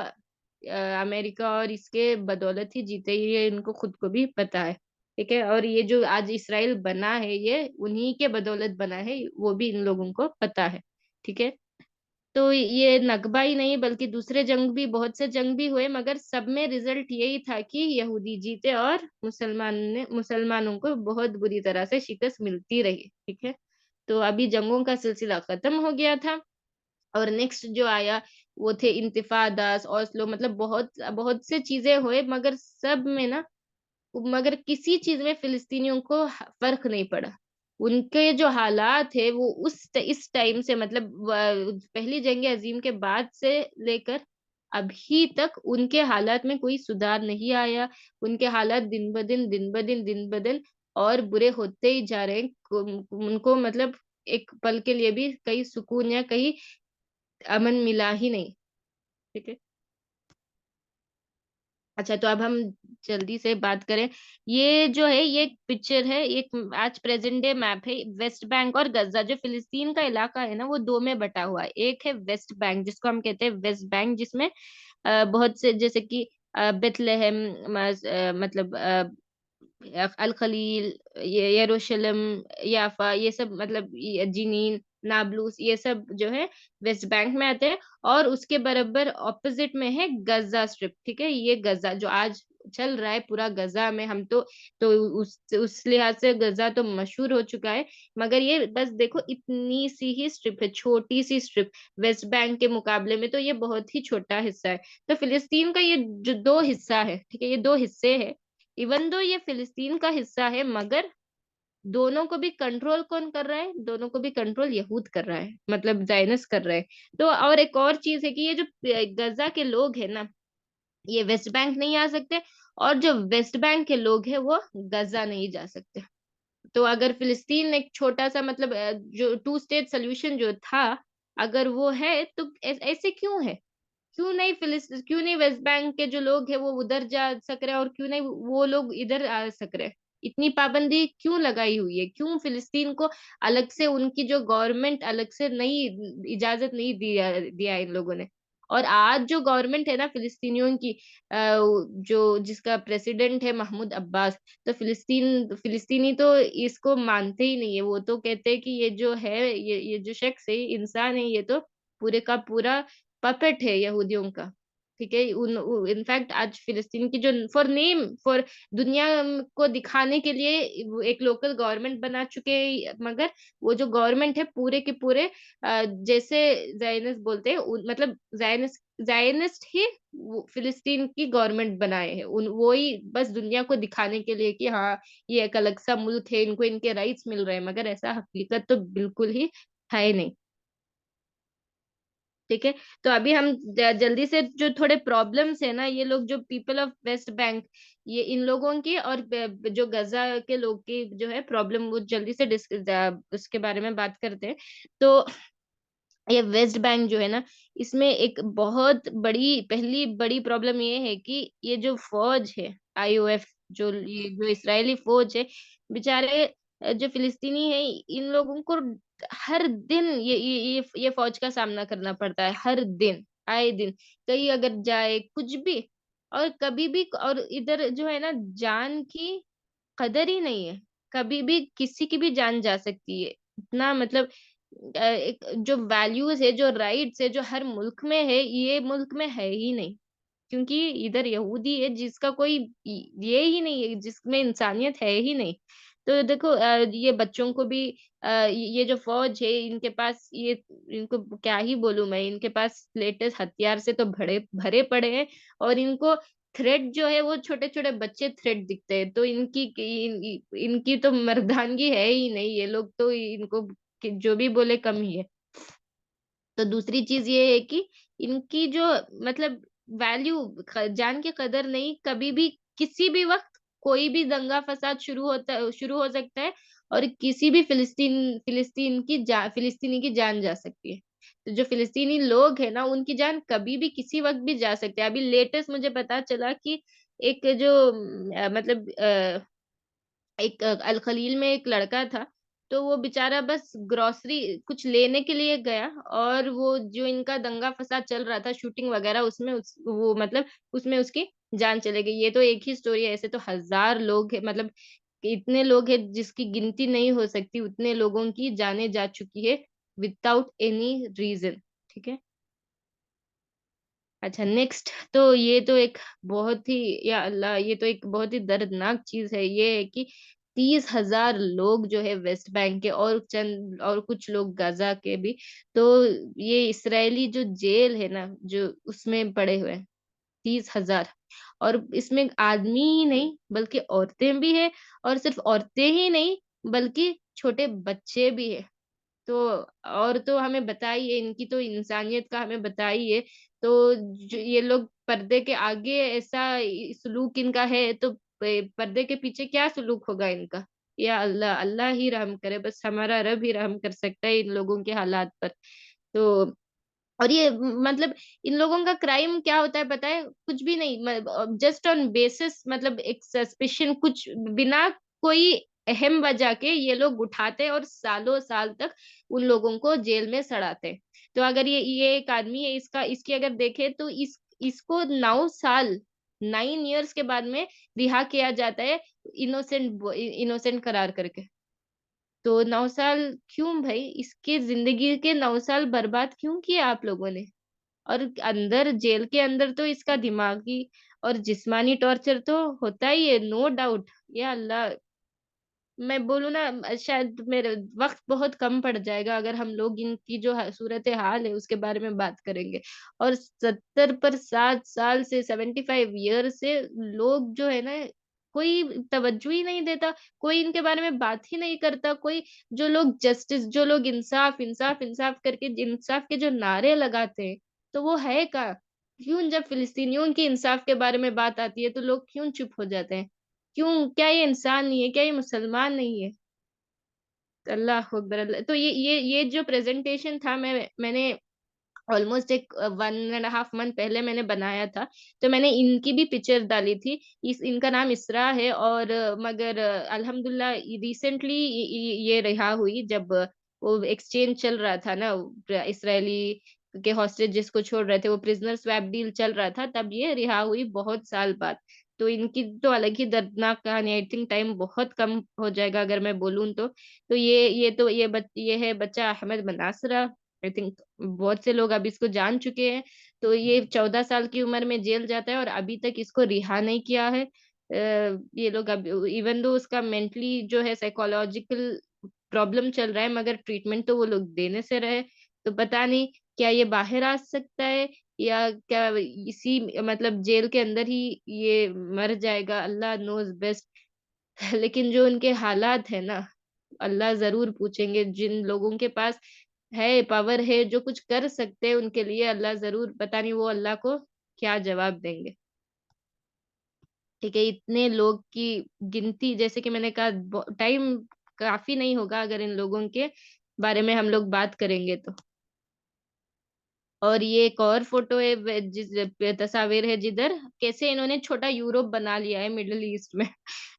अमेरिका और इसके बदौलत ही जीते, ये इनको खुद को भी पता है। ठीक है? और ये जो आज इसराइल बना है ये उन्हीं के बदौलत बना है, वो भी इन लोगों को पता है। ठीक है? तो ये नकबा ही नहीं बल्कि दूसरे जंग भी बहुत से जंग भी हुए मगर सब में रिजल्ट यही था कि यहूदी जीते और मुसलमानों को बहुत बुरी तरह से शिकस्त मिलती रही। ठीक है? तो अभी जंगों का सिलसिला खत्म हो गया था और नेक्स्ट जो आया वो थे इंतिफादास, ओस्लो मतलब बहुत बहुत से चीजें हुए मगर किसी चीज़ में फ़िलिस्तीनियों को फ़र्क नहीं पड़ा। उनके जो हालात है वो इस टाइम से मतलब पहली जंग-ए-अज़ीम के बाद से लेकर अभी तक उनके हालात में कोई सुधार नहीं आया। उनके हालात दिन-ब-दिन और बुरे होते ही जा रहे हैं। उनको मतलब एक पल के लिए भी कहीं सुकून या कहीं अमन मिला ही नहीं। ठीक है? अच्छा, तो अब हम जल्दी से बात करें। ये जो है ये एक पिक्चर है, एक आज प्रेज़ेंट डे मैप है। वेस्ट बैंक और गज़ा जो फ़िलिस्तीन का इलाका है ना, वो 2 में बँटा हुआ है। एक है वेस्ट बैंक जिसको हम कहते हैं वेस्ट बैंक जिसमें बहुत से जैसे कि बेथलेहेम मतलब अल खलील, यरूशलेम, याफा ये सब मतलब ये जीनीन, नाब्लुस ये सब जो है वेस्ट बैंक में आते हैं और उसके बराबर ऑपोज़िट में है गज़ा स्ट्रिप, ठीक है? ये गज़ा जो आज चल रहा है पूरा गज़ा में हम तो उस लिहाज़ से गज़ा तो मशहूर हो चुका है, मगर ये बस देखो इतनी सी ही स्ट्रिप है, छोटी-सी स्ट्रिप वेस्ट बैंक के मुकाबले में तो ये बहुत ही छोटा हिस्सा है। तो फ़िलिस्तीन का ये जो 2 हिस्सा है, ठीक है? ये 2 हिस्से हैं इवन दो ये फिलिस्तीन का हिस्सा है मगर दोनों को भी कंट्रोल कौन कर रहा है? दोनों को भी कंट्रोल यहूद कर रहा है, मतलब ज़ायनिस्ट कर रहा है। तो और एक और चीज़ है कि ये जो गज़ा के लोग हैं ना, ये वेस्ट बैंक नहीं आ सकते और जो वेस्ट बैंक के लोग हैं वो गज़ा नहीं जा सकते। तो अगर फिलिस्तीन एक छोटा-सा मतलब जो टू स्टेट सॉल्यूशन जो था, अगर वो है तो ऐसे क्यों है? क्यों नहीं वेस्ट बैंक के जो लोग हैं वो उधर जा सक रहे हैं और क्यों नहीं वो लोग इधर आ सक रहे हैं? इतनी पाबंदी क्यों लगाई हुई है? क्यों फिलिस्तीन को अलग से उनकी जो गवर्नमेंट अलग से नहीं इजाज़त नहीं दिया इन लोगों ने। और आज जो गवर्नमेंट है ना फिलिस्तीनियों की जो जिसका प्रेसिडेंट है महमूद अब्बास, तो फिलिस्तीनी तो इसको मानते ही नहीं है। वो तो कहते हैं कि ये जो है ये जो शख्स है, इंसान है ये तो पूरे का पूरा पपेट है यहूदियों का, ठीक है? इनफैक्ट आज फ़िलिस्तीन की जो फॉर दुनिया को दिखाने के लिए वो एक लोकल गवर्नमेंट बना चुके हैं, मगर वो जो गवर्नमेंट है पूरे के पूरे जैसे ज़ायनिस्ट बोलते हैं मतलब ज़ायनिस्ट ही वो फ़िलिस्तीन की गवर्नमेंट बनाए हैं। वो ही बस दुनिया को दिखाने के लिए कि हाँ, ये एक अलग-सा मुल्क है, इनको इनके राइट्स मिल रहे हैं, मगर ऐसा हकीकत तो बिल्कुल ही है नहीं। ठीक है? तो अभी हम जल्दी से जो थोड़े प्रॉब्लम्स है ना, ये लोग जो पीपल ऑफ वेस्ट बैंक ये इन लोगों की और जो गज़ा के लोग की जो है प्रॉब्लम वो जल्दी से उसके बारे में बात करते हैं। तो ये वेस्ट बैंक जो है ना, इसमें एक बहुत बड़ी पहली बड़ी प्रॉब्लम ये है कि ये जो फ़ौज है, आईओएफ जो इज़राइली फ़ौज है, बेचारे जो फ़िलिस्तीनी है, इन लोगों को हर दिन ये फ़ौज का सामना करना पड़ता है, हर दिन, आए दिन। कहीं अगर जाए, कुछ भी और कभी भी और इधर जो है ना, जान की कदर ही नहीं है। कभी भी किसी की भी जान जा सकती है। इतना मतलब एक जो वैल्यूज़ है, जो राइट्स है, जो हर मुल्क में है, ये मुल्क में है ही नहीं। क्योंकि इधर यहूदी है जिसका कोई ये ही नहीं है, जिसमें इंसानियत है ही नहीं। तो देखो ये बच्चों को भी ये जो फ़ौज है इनके पास ये इनको क्या ही बोलूँ मैं, इनके पास लेटेस्ट हथियार से तो भड़े भरे पड़े हैं और इनको थ्रेट जो है वो छोटे-छोटे बच्चे थ्रेट दिखते हैं। तो इनकी तो मर्दानगी है ही नहीं, ये लोग तो इनको कि जो भी बोले कम ही है। तो दूसरी चीज़ ये है कि इनकी जो मतलब वैल्यू जान की कदर नहीं, कभी भी किसी भी वक़्त कोई भी दंगा-फ़साद शुरू हो सकता है और किसी भी फ़िलिस्तीनी की जान जा सकती है। तो जो फ़िलिस्तीनी लोग हैं ना, उनकी जान कभी भी किसी वक़्त भी जा सकती है। अभी लेटेस्ट मुझे पता चला कि एक जो मतलब एक अल खलील में एक लड़का था, तो वो बेचारा बस ग्रोसरी कुछ लेने के लिए गया और वो जो इनका दंगा-फ़साद चल रहा था, शूटिंग वग़ैरह उसमें वो मतलब उसमें उसकी जान चली गई। ये तो एक ही स्टोरी है, ऐसे तो हज़ार लोग हैं मतलब इतने लोग हैं जिसकी गिनती नहीं हो सकती, उतने लोगों की जानें जा चुकी है विथआउट एनी रीज़न, ठीक है? अच्छा नेक्स्ट तो ये तो एक बहुत ही या अल्लाह! ये तो एक बहुत ही दर्दनाक चीज़ है। ये है कि 30,000 लोग जो है वेस्ट बैंक के और कुछ लोग गाज़ा के भी, तो ये इज़राइली जो जेल है ना, जो उसमें पड़े हुए हैं 30,000 और इसमें आदमी ही नहीं बल्कि औरतें भी हैं और सिर्फ़ औरतें ही नहीं बल्कि छोटे बच्चे भी हैं। तो और तो हमें बताइए इनकी तो इंसानियत का हमें बताइए, तो जो ये लोग पर्दे के आगे ऐसा सलूक इनका है, तो पर्दे के पीछे क्या सलूक होगा इनका? या अल्लाह! अल्लाह ही रहम करे, बस हमारा रब ही रहम कर सकता है इन लोगों के हालात पर। तो और ये मतलब इन लोगों का क्राइम क्या होता है पता है? कुछ भी नहीं जस्ट ऑन बेसिस मतलब एक सस्पिशन कुछ बिना कोई अहम वजह के ये लोग उठाते हैं और सालों-साल तक उन लोगों को जेल में सड़ाते हैं। तो अगर ये एक आदमी है इसकी अगर देखें तो इसको 9 साल 9 इयर्स के बाद में रिहा किया जाता है इनोसेंट करार करके। तो 9 साल क्यों भई? इसके ज़िंदगी के 9 साल बर्बाद क्यों किए आप लोगों ने? और अंदर जेल के अंदर तो इसका दिमागी और जिस्मानी टॉर्चर तो होता ही है, नो डाउट। या अल्लाह! मैं बोलूँ ना शायद मेरे वक़्त बहुत कम पड़ जाएगा अगर हम लोग इनकी जो सूरत-ए-हाल है उसके बारे में बात करेंगे। और 70 पर 7 साल से 75 ईयर से लोग जो है ना कोई तवज्जो ही नहीं देता, कोई इनके बारे में बात ही नहीं करता, कोई जो लोग जस्टिस जो लोग इंसाफ, इंसाफ, इंसाफ करके इंसाफ के जो नारे लगाते हैं, तो वो है कहाँ? क्यों जब फिलिस्तीनियों की इंसाफ के बारे में बात आती है तो लोग क्यों चुप हो जाते हैं? क्यों? क्या ये इंसान नहीं है? क्या ये मुसलमान नहीं है? अल्लाह अकबर अल्लाह तो ये जो प्रेज़ेंटेशन था मैंने ऑलमोस्ट एक 1 एंड अ हाफ मंथ पहले मैंने बनाया था। तो मैंने इनकी भी पिक्चर डाली थी। इस इनका नाम इसरा है और मगर अल्हम्दुलिल्लाह रिसेंटली ये रिहा हुई जब वो एक्सचेंज चल रहा था ना इज़राइली के हॉस्टेज जिसको छोड़ रहे थे, वो प्रिज़नर स्वैप डील चल रहा था, तब ये रिहा हुई बहुत साल बाद। तो इनकी तो अलग ही दर्दनाक कहानी आई थिंक टाइम बहुत कम हो जाएगा अगर मैं बोलूँ तो। तो ये है बच्चा अहमद मनासरा आई थिंक बहुत से लोग अब इसको जान चुके हैं। तो ये 14 साल की उम्र में जेल जाता है और अभी तक इसको रिहा नहीं किया है। ये लोग अब इवन दो उसका मेंटली जो है साइकोलॉजिकल प्रॉब्लम चल रहा है मगर ट्रीटमेंट तो वो लोग देने से रहे। तो पता नहीं क्या ये बाहर आ सकता है या क्या इसी मतलब जेल के अंदर ही ये मर जाएगा, अल्लाह नोज़ बेस्ट। लेकिन जो उनके हालात है ना, अल्लाह ज़रूर पूछेंगे जिन लोगों के पास है, पावर है, जो कुछ कर सकते हैं उनके लिए अल्लाह ज़रूर पता नहीं वो अल्लाह को क्या जवाब देंगे। ठीक है, इतने लोग की गिनती जैसे कि मैंने कहा टाइम काफ़ी नहीं होगा अगर इन लोगों के बारे में हम लोग बात करेंगे तो। और ये एक और फ़ोटो है तस्वीर है जिधर कैसे इन्होंने छोटा यूरोप बना लिया है मिडल ईस्ट में।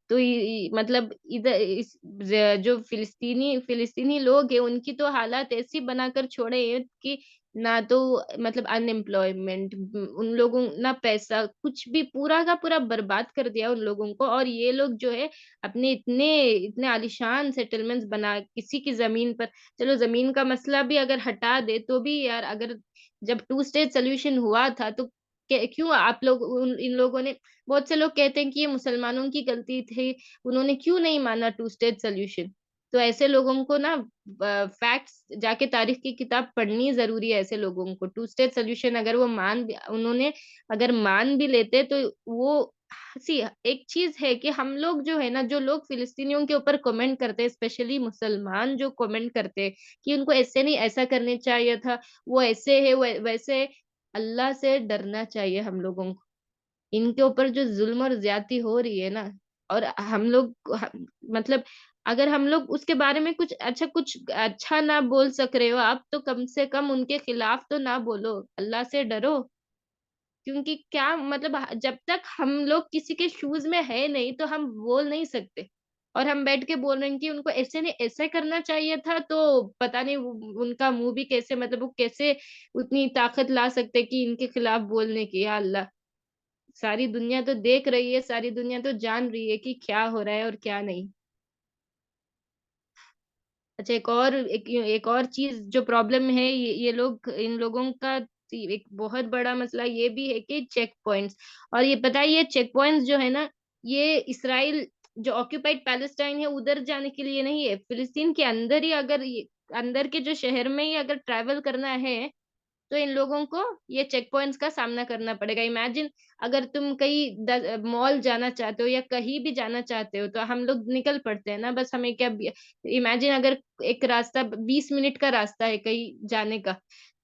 तो मतलब इधर इस जो फ़िलिस्तीनी लोग हैं उनकी तो हालात ऐसी बनाकर छोड़े हैं कि ना तो मतलब अनएम्प्लॉयमेंट उन लोगों ना पैसा कुछ भी पूरा का पूरा बर्बाद कर दिया उन लोगों को और ये लोग जो है अपने इतने इतने आलीशान सेटलमेंट्स बना किसी की ज़मीन पर चलो ज़मीन का मसला भी अगर हटा दे तो भी यार अगर जब टू स्टेट सॉल्यूशन हुआ था तो क्यों आप लोग इन लोगों ने बहुत से लोग कहते हैं कि ये मुसलमानों की गलती थी, उन्होंने क्यों नहीं माना टू स्टेट सॉल्यूशन? तो ऐसे लोगों को ना फैक्ट्स जाके तारीख की किताब पढ़नी ज़रूरी है ऐसे लोगों को। टू स्टेट सॉल्यूशन अगर वो उन्होंने अगर मान भी लेते तो वो सी एक चीज़ है कि हम लोग जो है ना, जो लोग फ़िलिस्तीनियों के ऊपर कमेंट करते हैं, स्पेशली मुसलमान जो कमेंट करते हैं कि उनको ऐसे नहीं, ऐसा करने चाहिए था, वो ऐसे है, वैसे है। अल्लाह से डरना चाहिए हम लोगों को। इनके ऊपर जो ज़ुल्म और ज़्यादती हो रही है ना, और हम लोग ह मतलब अगर हम लोग उसके बारे में कुछ अच्छा ना बोल सक रहे हो आप, तो कम से कम उनके खिलाफ तो ना बोलो। अल्लाह से डरो। क्योंकि क्या मतलब जब तक हम लोग किसी के शूज़ में है नहीं, तो हम बोल नहीं सकते। और हम बैठ के बोल रहे हैं कि उनको ऐसे नहीं, ऐसे करना चाहिए था, तो पता नहीं वो उनका मुँह भी कैसे, मतलब वो कैसे उतनी ताकत ला सकते हैं कि इनके खिलाफ बोलने की, या अल्लाह! सारी दुनिया तो देख रही है, सारी दुनिया तो जान रही है कि क्या हो रहा है और क्या नहीं। अच्छा, एक और चीज़ जो प्रॉब्लम है, ये लोग इन लोगों का एक बहुत बड़ा मसला ये भी है कि चेक पॉइंट्स। और ये पता है, ये चेक पॉइंट्स जो है ना, ये इज़राइल जो ऑक्यूपाइड पैलेस्टाइन है उधर जाने के लिए नहीं है। फ़िलिस्तीन के अंदर ही, अगर ये अंदर के जो शहर में ही अगर ट्रैवल करना है, तो इन लोगों को ये चेक पॉइंट्स का सामना करना पड़ेगा। इमेजिन, अगर तुम कहीं मॉल जाना चाहते हो या कहीं भी जाना चाहते हो, तो हम लोग निकल पड़ते हैं ना, बस हमें क्या इमेजिन, अगर एक रास्ता 20 मिनट का रास्ता है कहीं जाने का,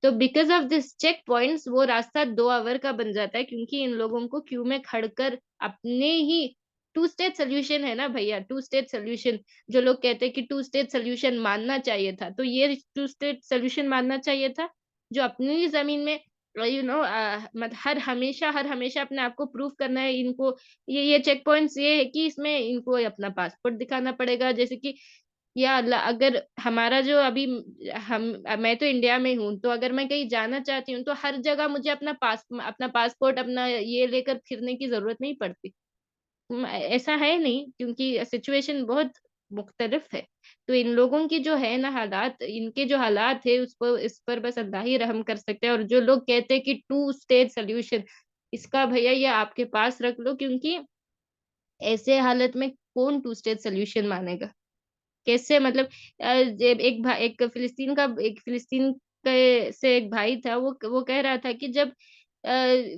तो because of this checkpoints वो रास्ता 2 आवर का बन जाता है, क्योंकि इन लोगों को क्यू में खड़कर अपने ही टू स्टेट सॉल्यूशन है ना भैया, टू स्टेट सॉल्यूशन। जो लोग कहते हैं कि टू स्टेट सॉल्यूशन मानना चाहिए था, तो ये टू स्टेट सॉल्यूशन मानना चाहिए था, जो अपनी ज़मीन में मत हर हमेशा अपने आप को प्रूव करना है इनको। ये चेक पॉइंट्स ये है कि इसमें इनको अपना पासपोर्ट दिखाना पड़ेगा, जैसे कि या अल्लाह, अगर हमारा जो अभी हम मैं तो इंडिया में हूँ, तो अगर मैं कहीं जाना चाहती हूँ, तो हर जगह मुझे अपना पासपोर्ट, अपना ये लेकर फिरने की ज़रूरत नहीं पड़ती। ऐसा है नहीं, क्योंकि सिचुएशन बहुत मुख्तलिफ है। तो इन लोगों की जो है ना हालात, इनके जो हालात है उसको, इस पर बस अल्लाह ही रहम कर सकते हैं। और जो लोग कहते हैं कि टू स्टेट सॉल्यूशन, इसका भैया ये आपके पास रख लो, क्योंकि ऐसे हालत में कौन टू स्टेट सॉल्यूशन मानेगा? कैसे, मतलब जब एक फ़िलिस्तीन के से एक भाई था, वो कह रहा था कि जब अ,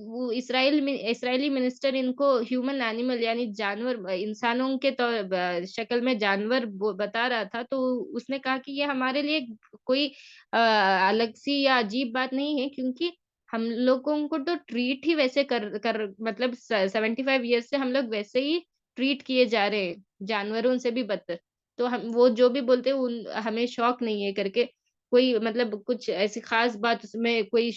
वो इज़राइली मिनिस्टर इनको ह्यूमन एनिमल, यानी जानवर, इंसानों के तौर शक्ल में जानवर बता रहा था, तो उसने कहा कि ये हमारे लिए कोई अलग-सी या अजीब बात नहीं है, क्योंकि हम लोगों को तो ट्रीट ही वैसे कर कर मतलब 75 ईयर्स से हम लोग वैसे ही ट्रीट किए जा रहे हैं, जानवरों से भी बदतर। तो हम वो जो भी बोलते हैं उन हमें शौक नहीं है करके, कोई मतलब कुछ ऐसी ख़ास बात उसमें कोई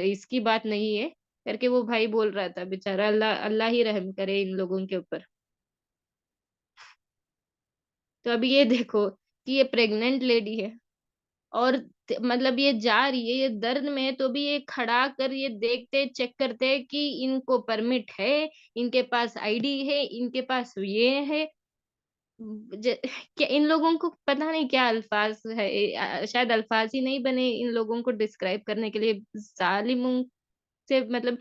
इसकी बात नहीं है, करके वो भाई बोल रहा था बेचारा। अल्लाह अल्लाह ही रहम करे इन लोगों के ऊपर। तो अभी ये देखो कि ये प्रेग्नेंट लेडी है, और मतलब ये जा रही है, ये दर्द में है, तो भी ये खड़ा कर ये देखते चेक करते हैं कि इनको परमिट है, इनके पास आईडी है, इनके पास ये है। ज क्या इन लोगों को पता नहीं क्या अल्फ़ाज़ है, शायद अल्फ़ाज़ ही नहीं बने इन लोगों को डिस्क्राइब करने के लिए। ज़ालिमों से मतलब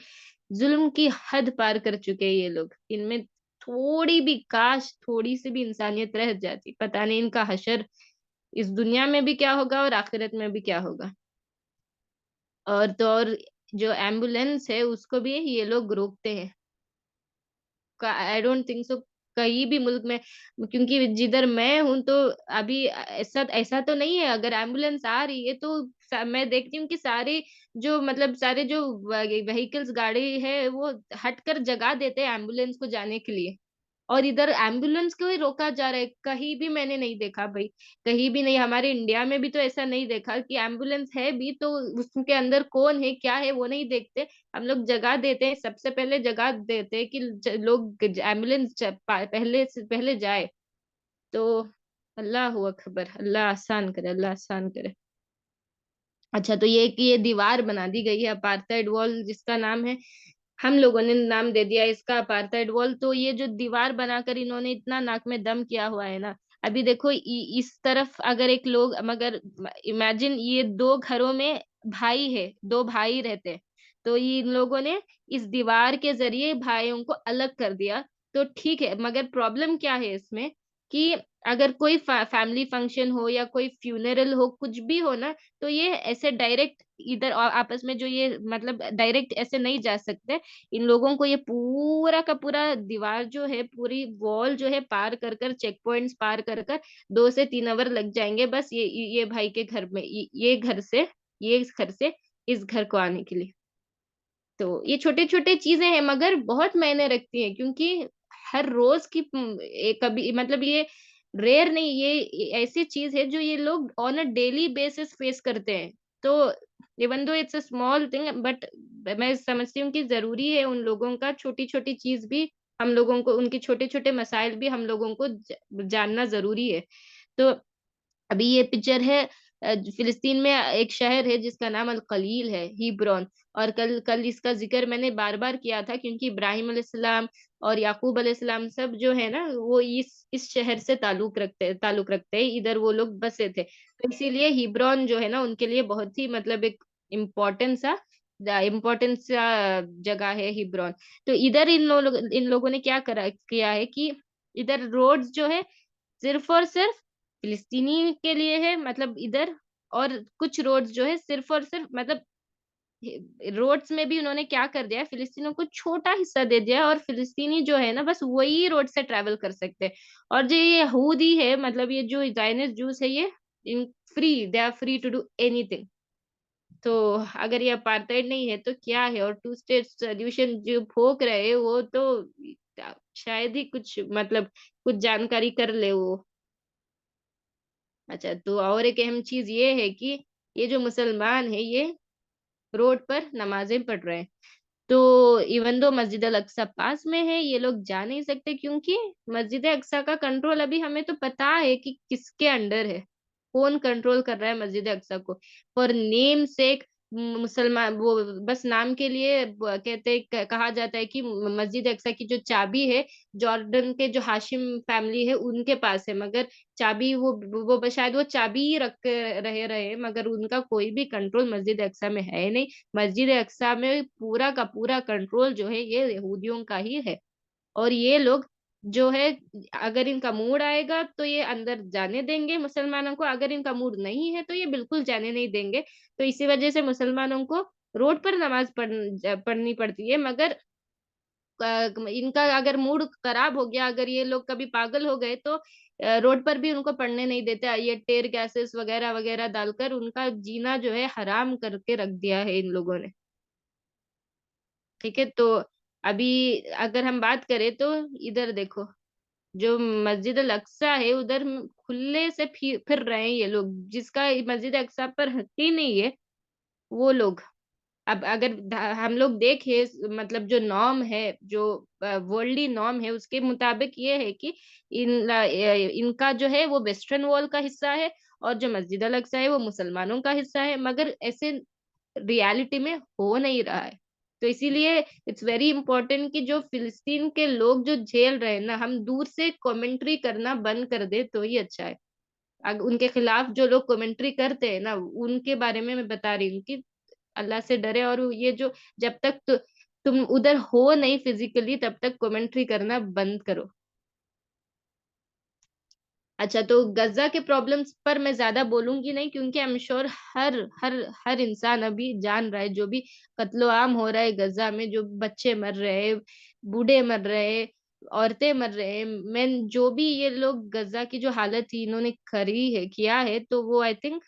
ज़ुल्म की हद पार कर चुके हैं ये लोग। इनमें थोड़ी भी, काश थोड़ी-सी भी इंसानियत रह जाती, पता नहीं इनका हशर इस दुनिया में भी क्या होगा और आखिरत में भी क्या होगा। और तो और, जो एम्बुलेंस है उसको भी ये लोग रोकते हैं। का आई डोंट थिंक सो कहीं भी मुल्क में, क्योंकि जिधर मैं हूँ तो अभी ऐसा ऐसा तो नहीं है, अगर एम्बुलेंस आ रही है तो मैं देखती हूँ कि सारे जो व्हीकल्स, गाड़ी है, वो हटकर जगह देते हैं एम्बुलेंस को जाने के लिए। और इधर एम्बुलेंस को ही रोका जा रहा है, कहीं भी मैंने नहीं देखा भई, कहीं भी नहीं। हमारे इंडिया में भी तो ऐसा नहीं देखा कि एम्बुलेंस है भी तो उसके अंदर कौन है, क्या है वो नहीं देखते। हम लोग जगह देते हैं, सबसे पहले जगह देते हैं कि लोग एम्बुलेंस पहले से पहले जाए। तो अल्लाहू अकबर, अल्लाह आसान करे, अल्लाह आसान करे। अच्छा, तो ये कि ये दीवार बना दी गई है अपार्थाइड वॉल, जिसका नाम है, हम लोगों ने नाम दे दिया इसका अपार्थाइड वॉल। तो ये जो दीवार बनाकर इन्होंने इतना नाक में दम किया हुआ है ना, अभी देखो इस तरफ अगर एक लोग, मगर इमेजिन, ये 2 घरों में भाई है, 2 भाई रहते हैं। तो ये इन लोगों ने इस दीवार के ज़रिए भाइयों को अलग कर दिया। तो ठीक है, मगर प्रॉब्लम क्या है इसमें कि अगर कोई फैमिली फंक्शन हो या कोई फ्यूनरल हो, कुछ भी हो ना, तो ये ऐसे डायरेक्ट इधर आपस में जो ये मतलब डायरेक्ट ऐसे नहीं जा सकते। इन लोगों को ये पूरा का पूरा दीवार जो है, पूरी वॉल जो है पार कर कर, चेक पॉइंट्स पार कर कर 2 से 3 अवर लग जाएँगे बस ये भाई के घर में, ये इस घर से इस घर को आने के लिए। तो ये छोटे-छोटे चीज़ें हैं मगर बहुत मायने रखती हैं, क्योंकि हर रोज़ की कभी मतलब ये रेयर नहीं, ये ऐसी चीज़ है जो ये लोग on a daily basis face करते हैं। तो even though it's a small thing, but मैं समझती हूँ कि ज़रूरी है उन लोगों का छोटी-छोटी चीज़ भी, हम लोगों को उनके छोटे-छोटे मसाइल भी हम लोगों को जानना ज़रूरी है। तो अभी ये पिक्चर है, फ़िलिस्तीन में एक शहर है जिसका नाम अल-कलील है, हिब्रोन। और कल कल इसका ज़िक्र मैंने बार-बार किया था, क्योंकि इब्राहिम अलैहिस्सलाम और याकूब अलैहिस्सलाम सब जो है ना, वो इस शहर से ताल्लुक रखते हैं, इधर वो लोग बसे थे। तो इसीलिए हिब्रोन जो है ना, उनके लिए बहुत ही मतलब एक इम्पोर्टेंट सा जगह है हिब्रोन। तो इधर इन लोगों ने क्या किया है कि इधर रोड्स जो है सिर्फ़ और सिर्फ़ फ़िलिस्तीनी के लिए है, मतलब इधर। और कुछ रोड्स जो है सिर्फ़ और सिर्फ़ मतलब रोड्स में भी उन्होंने क्या कर दिया है, फ़िलिस्तीनियों को छोटा हिस्सा दे दिया है, और फ़िलिस्तीनी जो है ना, बस वही रोड से ट्रैवल कर सकते हैं। और जो ये यहूदी है, मतलब ये जो ज़ायनिस्ट ज्यूज़ है, ये इन they are free to do anything. तो अगर ये अपार्थाइड नहीं है तो क्या है? और टू स्टेट सॉल्यूशन जो भोग रहे हैं, वो तो शायद ही कुछ मतलब कुछ जानकारी कर ले वो। अच्छा, तो और एक अहम चीज़ ये है कि ये जो मुसलमान हैं, ये रोड पर नमाज़ें पढ़ रहे हैं। तो इवन दो मस्जिद अल अक्सा पास में है, ये लोग जा नहीं सकते, क्योंकि मस्जिद अक्सा का कंट्रोल अभी हमें तो पता है कि किसके अंडर है। कौन कंट्रोल कर रहा है मस्जिद अक्सा को। फॉर नेम सेक मुसलमान वो बस नाम के लिए कहते कहा जाता है कि मस्जिद अक्सा की जो चाबी है, जॉर्डन के जो हाशिम फैमिली है उनके पास है, मगर चाबी शायद वो चाबी ही रख के रहे मगर उनका कोई भी कंट्रोल मस्जिद अक्सा में है नहीं। मस्जिद अक्सा में पूरा का पूरा कंट्रोल जो है ये यहूदियों का ही है। और ये लोग जो है, अगर इनका मूड आएगा तो ये अंदर जाने देंगे मुसलमानों को, अगर इनका मूड नहीं है तो ये बिल्कुल जाने नहीं देंगे। तो इसी वजह से मुसलमानों को रोड पर नमाज़ पढ़नी पड़ती है, मगर इनका अगर मूड खराब हो गया, अगर ये लोग कभी पागल हो गए, तो रोड पर भी उनको पढ़ने नहीं देते। ये टेयर गैसेस वगैरह-वगैरह डालकर उनका जीना जो है हराम करके रख दिया है इन लोगों ने। ठीक है? तो अभी अगर हम बात करें तो इधर देखो, जो मस्जिद अल-अक्सा है उधर खुले से फिर रहे हैं ये लोग, जिसका मस्जिद अक्सा पर हक ही नहीं है, वो लोग। अब अगर हम लोग देखें, मतलब जो नॉर्म है, जो वर्ल्डली नॉर्म है, उसके मुताबिक ये है कि इनका जो है वो वेस्टर्न वॉल का हिस्सा है, और जो मस्जिद अल अक्सा है वो मुसलमानों का हिस्सा है, मगर ऐसे रियलिटी में हो नहीं रहा है। तो इसीलिए इट्स वेरी इंपॉर्टेंट कि जो फिलिस्तीन के लोग जो झेल रहे हैं ना, हम दूर से कमेंट्री करना बंद कर दे तो ही अच्छा है। उनके खिलाफ जो लोग कमेंट्री करते हैं ना, उनके बारे में मैं बता रही हूँ कि अल्लाह से डरे, और ये जो जब तक तुम उधर हो नहीं फिजिकली, तब तक कमेंट्री करना बंद करो। अच्छा, तो गज़ा के प्रॉब्लम्स पर मैं ज़्यादा बोलूँगी नहीं, क्योंकि आई एम श्योर हर हर हर इंसान अभी जान रहा है, जो भी कत्लो-आम हो रहा है गज़ा में, जो बच्चे मर रहे हैं, बूढ़े मर रहे हैं, औरतें मर रहे हैं, मेन जो भी ये लोग गज़ा की जो हालत इन्होंने करी है किया है, तो वो आई थिंक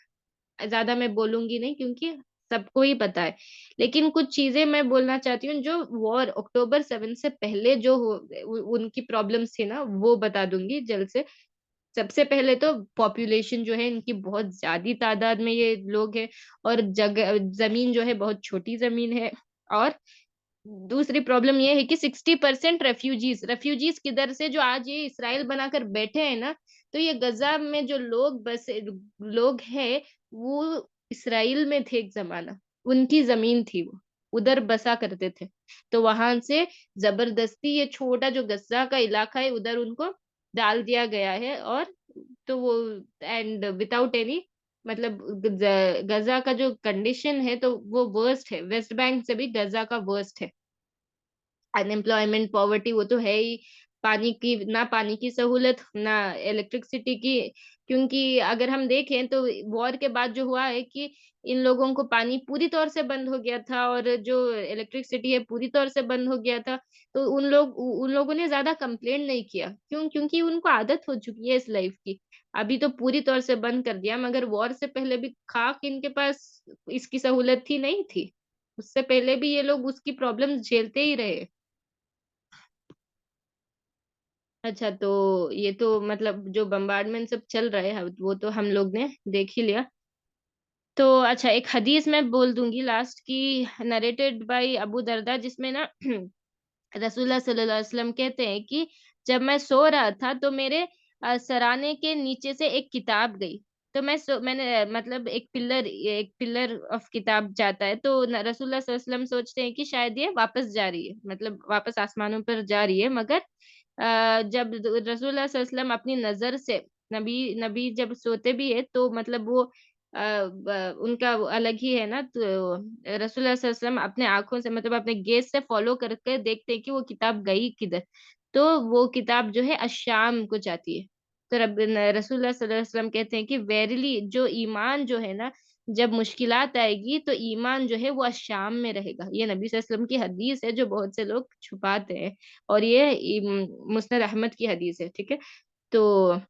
ज़्यादा मैं बोलूँगी नहीं, क्योंकि सबको ही पता है। लेकिन कुछ चीज़ें मैं बोलना चाहती हूँ, जो वॉर अक्टूबर 7 से पहले जो उनकी प्रॉब्लम्स थी ना, वो बता दूँगी जल्द से। सबसे पहले तो पॉपुलेशन जो है इनकी बहुत ज़्यादा तादाद में ये लोग हैं, और ज़मीन जो है बहुत छोटी ज़मीन है। और दूसरी प्रॉब्लम ये है कि 60% रेफ्यूजीज़ किधर से, जो आज ये इसराइल बनाकर बैठे हैं ना, तो ये गज़ा में जो लोग हैं, वो इसराइल में थे एक ज़माना, उनकी ज़मीन थी वो, उधर बसा करते थे। तो वहाँ से ज़बरदस्ती ये छोटा जो गज़ा का इलाका है, उधर उनको डाल दिया गया है। और तो वो एंड विथआउट एनी मतलब गज़ा का जो कंडीशन है, तो वो वर्स्ट है, वेस्ट बैंक से भी गज़ा का वर्स्ट है। अनएम्प्लॉयमेंट, पॉवर्टी वो तो है ही। पानी की सहूलत, ना इलेक्ट्रिसिटी की, क्योंकि अगर हम देखें तो वॉर के बाद जो हुआ है कि इन लोगों को पानी पूरी तौर से बंद हो गया था और जो इलेक्ट्रिसिटी है पूरी तौर से बंद हो गया था। तो उन लोगों ने ज़्यादा कंप्लेंट नहीं किया। क्यों? क्योंकि उनको आदत हो चुकी है इस लाइफ़ की। अभी तो पूरी तौर से बंद कर दिया, मगर वॉर से पहले भी खाक इनके पास इसकी सहूलत थी, नहीं थी। उससे पहले भी ये लोग उसकी प्रॉब्लम्स झेलते ही रहे। अच्छा, तो ये तो मतलब जो बम्बार्डमेंट सब चल रहा है, वो तो हम लोग ने देख ही लिया। तो अच्छा, एक हदीस मैं बोल दूँगी लास्ट की, नरेटेड बाय अबू दरदा, जिसमें ना रसूलुल्लाह सल्लल्लाहु अलैहि वसल्लम कहते हैं कि जब मैं सो रहा था तो मेरे सराहने के नीचे से एक किताब गई। तो मैंने मतलब एक पिलर ऑफ किताब जाता है, तो रसूलुल्लाह सल्लल्लाहु अलैहि वसल्लम सोचते हैं कि शायद ये वापस जा रही है, मतलब वापस आसमानों पर जा रही है, मगर जब रसूलुल्लाह सल्लल्लाहु अलैहि वसल्लम अपनी नजर से, नबी नबी जब सोते भी है तो मतलब वो उनका वो अलग ही है ना, तो रसूलुल्लाह सल्लल्लाहु अलैहि वसल्लम अपने आँखों से, मतलब अपने गेज़ से फ़ॉलो करके देखते हैं कि वो किताब गई किधर। तो वो किताब जो है अश-शाम को जाती है। तो रसूलुल्लाह सल्लल्लाहु अलैहि वसल्लम कहते हैं कि वेरिली जो ईमान जो है ना, जब मुश्किलात आएगी तो ईमान जो है वो अश-शाम में रहेगा। ये नबी सल्लल्लाहु अलैहि वसल्लम की हदीस है, जो बहुत से लोग छुपाते हैं, और ये मुस्नद अहमद की हदीस है, ठीक है? तो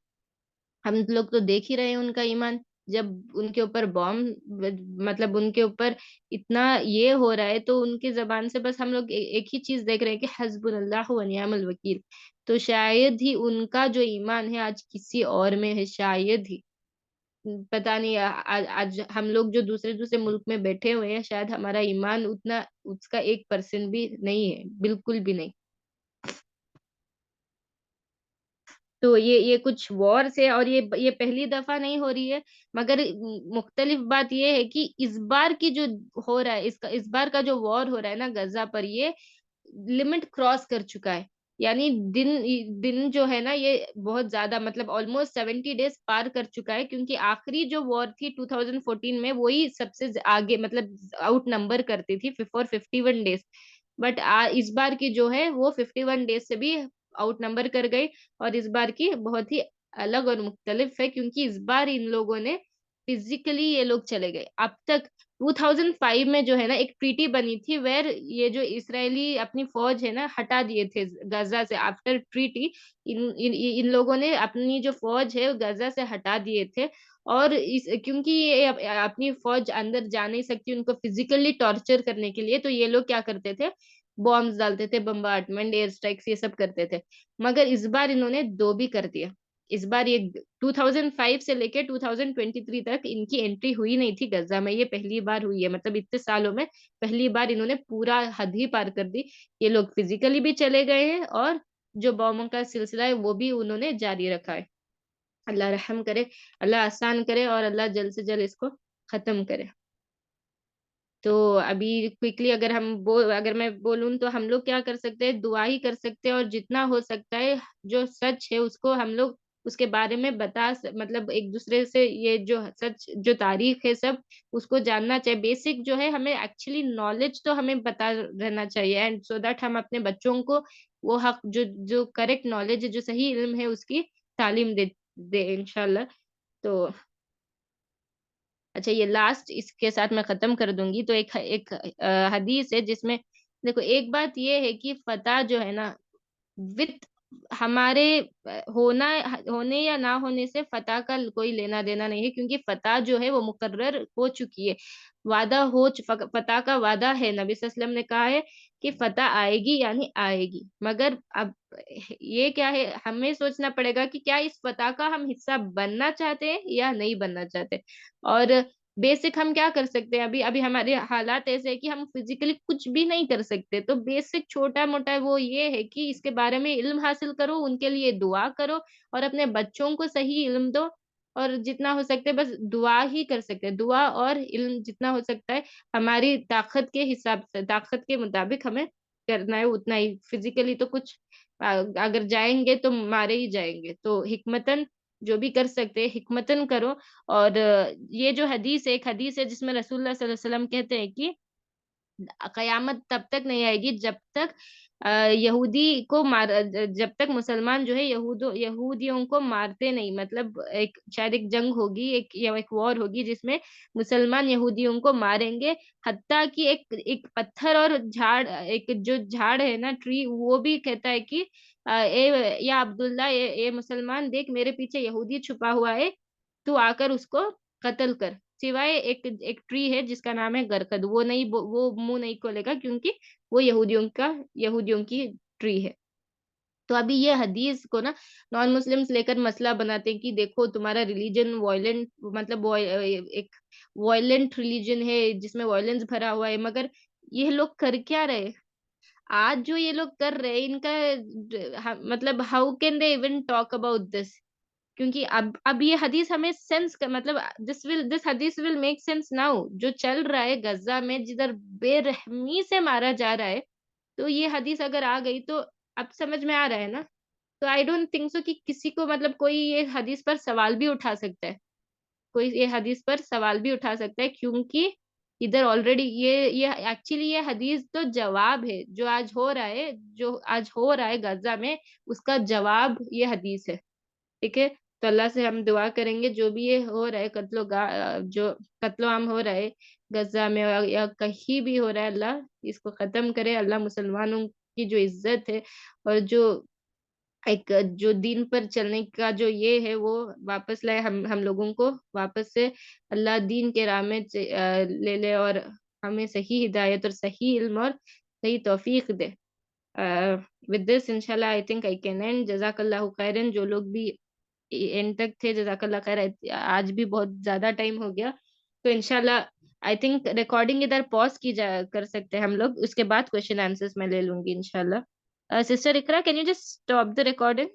हम लोग तो देख ही रहे हैं उनका ईमान। जब उनके ऊपर मतलब उनके ऊपर इतना ये हो रहा है, तो उनकी ज़बान से बस हम लोग एक ही चीज़ देख रहे हैं कि हस्बुनल्लाहु व निअमल वकील। तो शायद ही उनका जो ईमान है आज किसी और में है, शायद ही। पता नहीं, आज हम लोग जो दूसरे-दूसरे मुल्क में बैठे हुए हैं, शायद हमारा ईमान उतना, उसका 1% भी नहीं है, बिल्कुल भी नहीं। तो ये कुछ वॉर्स है, और ये पहली दफ़ा नहीं हो रही है, मगर मुख्तलिफ बात ये है कि इस बार की जो हो रहा है, इसका इस बार का जो वॉर हो रहा है ना गाज़ा पर, ये लिमिट क्रॉस कर चुका है। यानी दिन जो है ना, ये बहुत ज़्यादा, मतलब ऑलमोस्ट 70 डेज़ पार कर चुका है, क्योंकि आखिरी जो वॉर थी 2014 में, वही सबसे आगे, मतलब आउट नंबर करती थी फॉर 51 डेज़। बट इस बार की जो है वो 51 डेज़ से भी आउट नंबर कर गई, और इस बार की बहुत ही अलग और मुख्तलिफ है, क्योंकि इस बार इन लोगों ने फिज़िकली ये लोग चले गए। अब तक 2005 में जो है ना, एक ट्रीटी बनी थी, वेयर ये जो इस्राएली अपनी फ़ौज है ना हटा दिए थे गाज़ा से, आफ्टर ट्रीटी इन लोगों ने अपनी जो फ़ौज है गाज़ा से हटा दिए थे, और क्योंकि ये अपनी फ़ौज अंदर जा नहीं सकती उनको फिज़िकली टॉर्चर करने के लिए, तो ये लोग क्या करते थे, बॉम्ब्स डालते थे, बम्बार्डमेंट, एयर स्ट्राइक्स ये सब करते थे। मगर इस बार इन्होंने 2 भी कर दिया। इस बार ये 2005 से लेके 2023 तक इनकी एंट्री हुई नहीं थी गाज़ा में, ये पहली बार हुई है। मतलब इतने सालों में पहली बार इन्होंने पूरा हद ही पार कर दी। ये लोग फिज़िकली भी चले गए हैं, और जो बॉम्बों का सिलसिला है वो भी उन्होंने जारी रखा है। अल्लाह रहम करे, अल्लाह आसान करे, और अल्लाह जल्द से जल्द इसको खत्म करे। तो अभी क्विकली अगर मैं बोलूँ, तो हम लोग क्या कर सकते हैं, दुआ ही कर सकते हैं, और जितना हो सकता है जो सच है उसको हम लोग उसके बारे में मतलब एक-दूसरे से ये जो सच जो तारीख है सब, उसको जानना चाहिए। बेसिक जो है हमें एक्चुअली नॉलेज तो हमें पता रहना चाहिए, एंड सो दैट हम अपने बच्चों को वो हक जो जो करेक्ट नॉलेज है, जो सही इल्म है, उसकी तालीम दे इंशाअल्लाह। तो अच्छा, ये लास्ट इसके साथ मैं ख़त्म कर दूँगी, तो एक हदीस है जिसमें, देखो, एक बात ये है कि फ़तह जो है ना, विथ हमारे होने या ना होने से फ़तह का कोई लेना-देना नहीं है, क्योंकि फ़तह जो है वो मुकर्रर हो चुकी है। वादा हो च फ़क फ़तह का वादा है, नबी सल्लल्लाहु अलैहि वसल्लम ने कहा है कि फ़तह आएगी, यानी आएगी। मगर अब ये क्या है, हमें सोचना पड़ेगा कि क्या इस फ़तह का हम हिस्सा बनना चाहते हैं या नहीं बनना चाहते। और बेसिक हम क्या कर सकते हैं, अभी अभी हमारे हालात ऐसे हैं कि हम फिज़िकली कुछ भी नहीं कर सकते, तो बेसिक छोटा-मोटा वो ये है कि इसके बारे में इल्म हासिल करो, उनके लिए दुआ करो, और अपने बच्चों को सही इल्म दो, और जितना हो सकता है बस दुआ ही कर सकते हैं। दुआ और इल्म जितना हो सकता है, हमारी ताकत के हिसाब से, ताकत के मुताबिक हमें करना है उतना ही। फिज़िकली तो कुछ अगर जाएँगे तो मारे ही जाएँगे, तो हिकमतन जो भी कर सकते हैं, हिकमतन करो। और ये जो एक हदीस है जिसमें रसूलुल्लाह सल्लल्लाहु अलैहि वसल्लम कहते हैं कि क़यामत तब तक नहीं आएगी जब तक यहूदी को जब तक मुसलमान जो है यहूदियों को मारते नहीं, मतलब एक शायद एक जंग होगी, एक या एक वॉर होगी जिसमें मुसलमान यहूदियों को मारेंगे। हत्ता कि एक एक पत्थर और झाड़, एक जो झाड़ है ना, ट्री, वो भी कहता है कि ए या अब्दुल्ला, ये मुसलमान देख, मेरे पीछे यहूदी छुपा हुआ है, तू आकर उसको कत्ल कर। सिवाय एक एक ट्री है जिसका नाम है गरकद, वो मुंह नहीं खोलेगा, क्योंकि वो यहूदियों की ट्री है। तो अभी ये हदीस को ना नॉन मुस्लिम्स लेकर मसला बनाते हैं कि देखो तुम्हारा रिलीजन वॉयलेंट, मतलब एक वॉयलेंट रिलीजन है जिसमें वॉयलेंस भरा हुआ है। मगर ये लोग कर क्या रहे? आज जो ये लोग कर रहे हैं इनका मतलब how can they even talk about this? क्योंकि अब ये हदीस हमें सेंस का मतलब दिस हदीस विल मेक सेंस नाउ। जो चल रहा है गजा में, जिधर बेरहमी से मारा जा रहा है, तो ये हदीस अगर आ गई तो अब समझ में आ रहा है ना। तो आई डोंट थिंक सो कि किसी को मतलब कोई ये हदीस पर सवाल भी उठा सकता है। कोई ये हदीस पर सवाल भी उठा सकता है, क्योंकि इधर ऑलरेडी ये एक्चुअली ये हदीस तो जवाब है जो आज हो रहा है, जो आज हो रहा है गजा में, उसका जवाब ये हदीस है। ठीक है। तो अल्लाह से हम दुआ करेंगे जो भी ये हो रहा है, जो कत्लो आम हो रहा है गजा में या कहीं भी हो रहा है, अल्लाह इसको खत्म करे। अल्लाह मुसलमानों की जो इज्जत है और जो एक जो दीन पर चलने का जो ये है वो वापस लाए, हम लोगों को वापस से अल्लाह दीन के राह में ले ले, और हमें सही हिदायत और सही इल्म और सही तौफीक दे। विद दिस इंशाल्लाह I think I can end. जजाकल्लाहु खैरन। जो लोग भी एंड तक थे, जजाकल्ला खैर। आज भी बहुत ज्यादा टाइम हो गया, तो इंशाल्लाह आई थिंक रिकॉर्डिंग इधर पॉज की जा कर सकते हैं हम लोग, उसके बाद क्वेश्चन आंसर्स मैं ले लूंगी इंशाल्लाह। Sister Iqra, can you just stop the recording?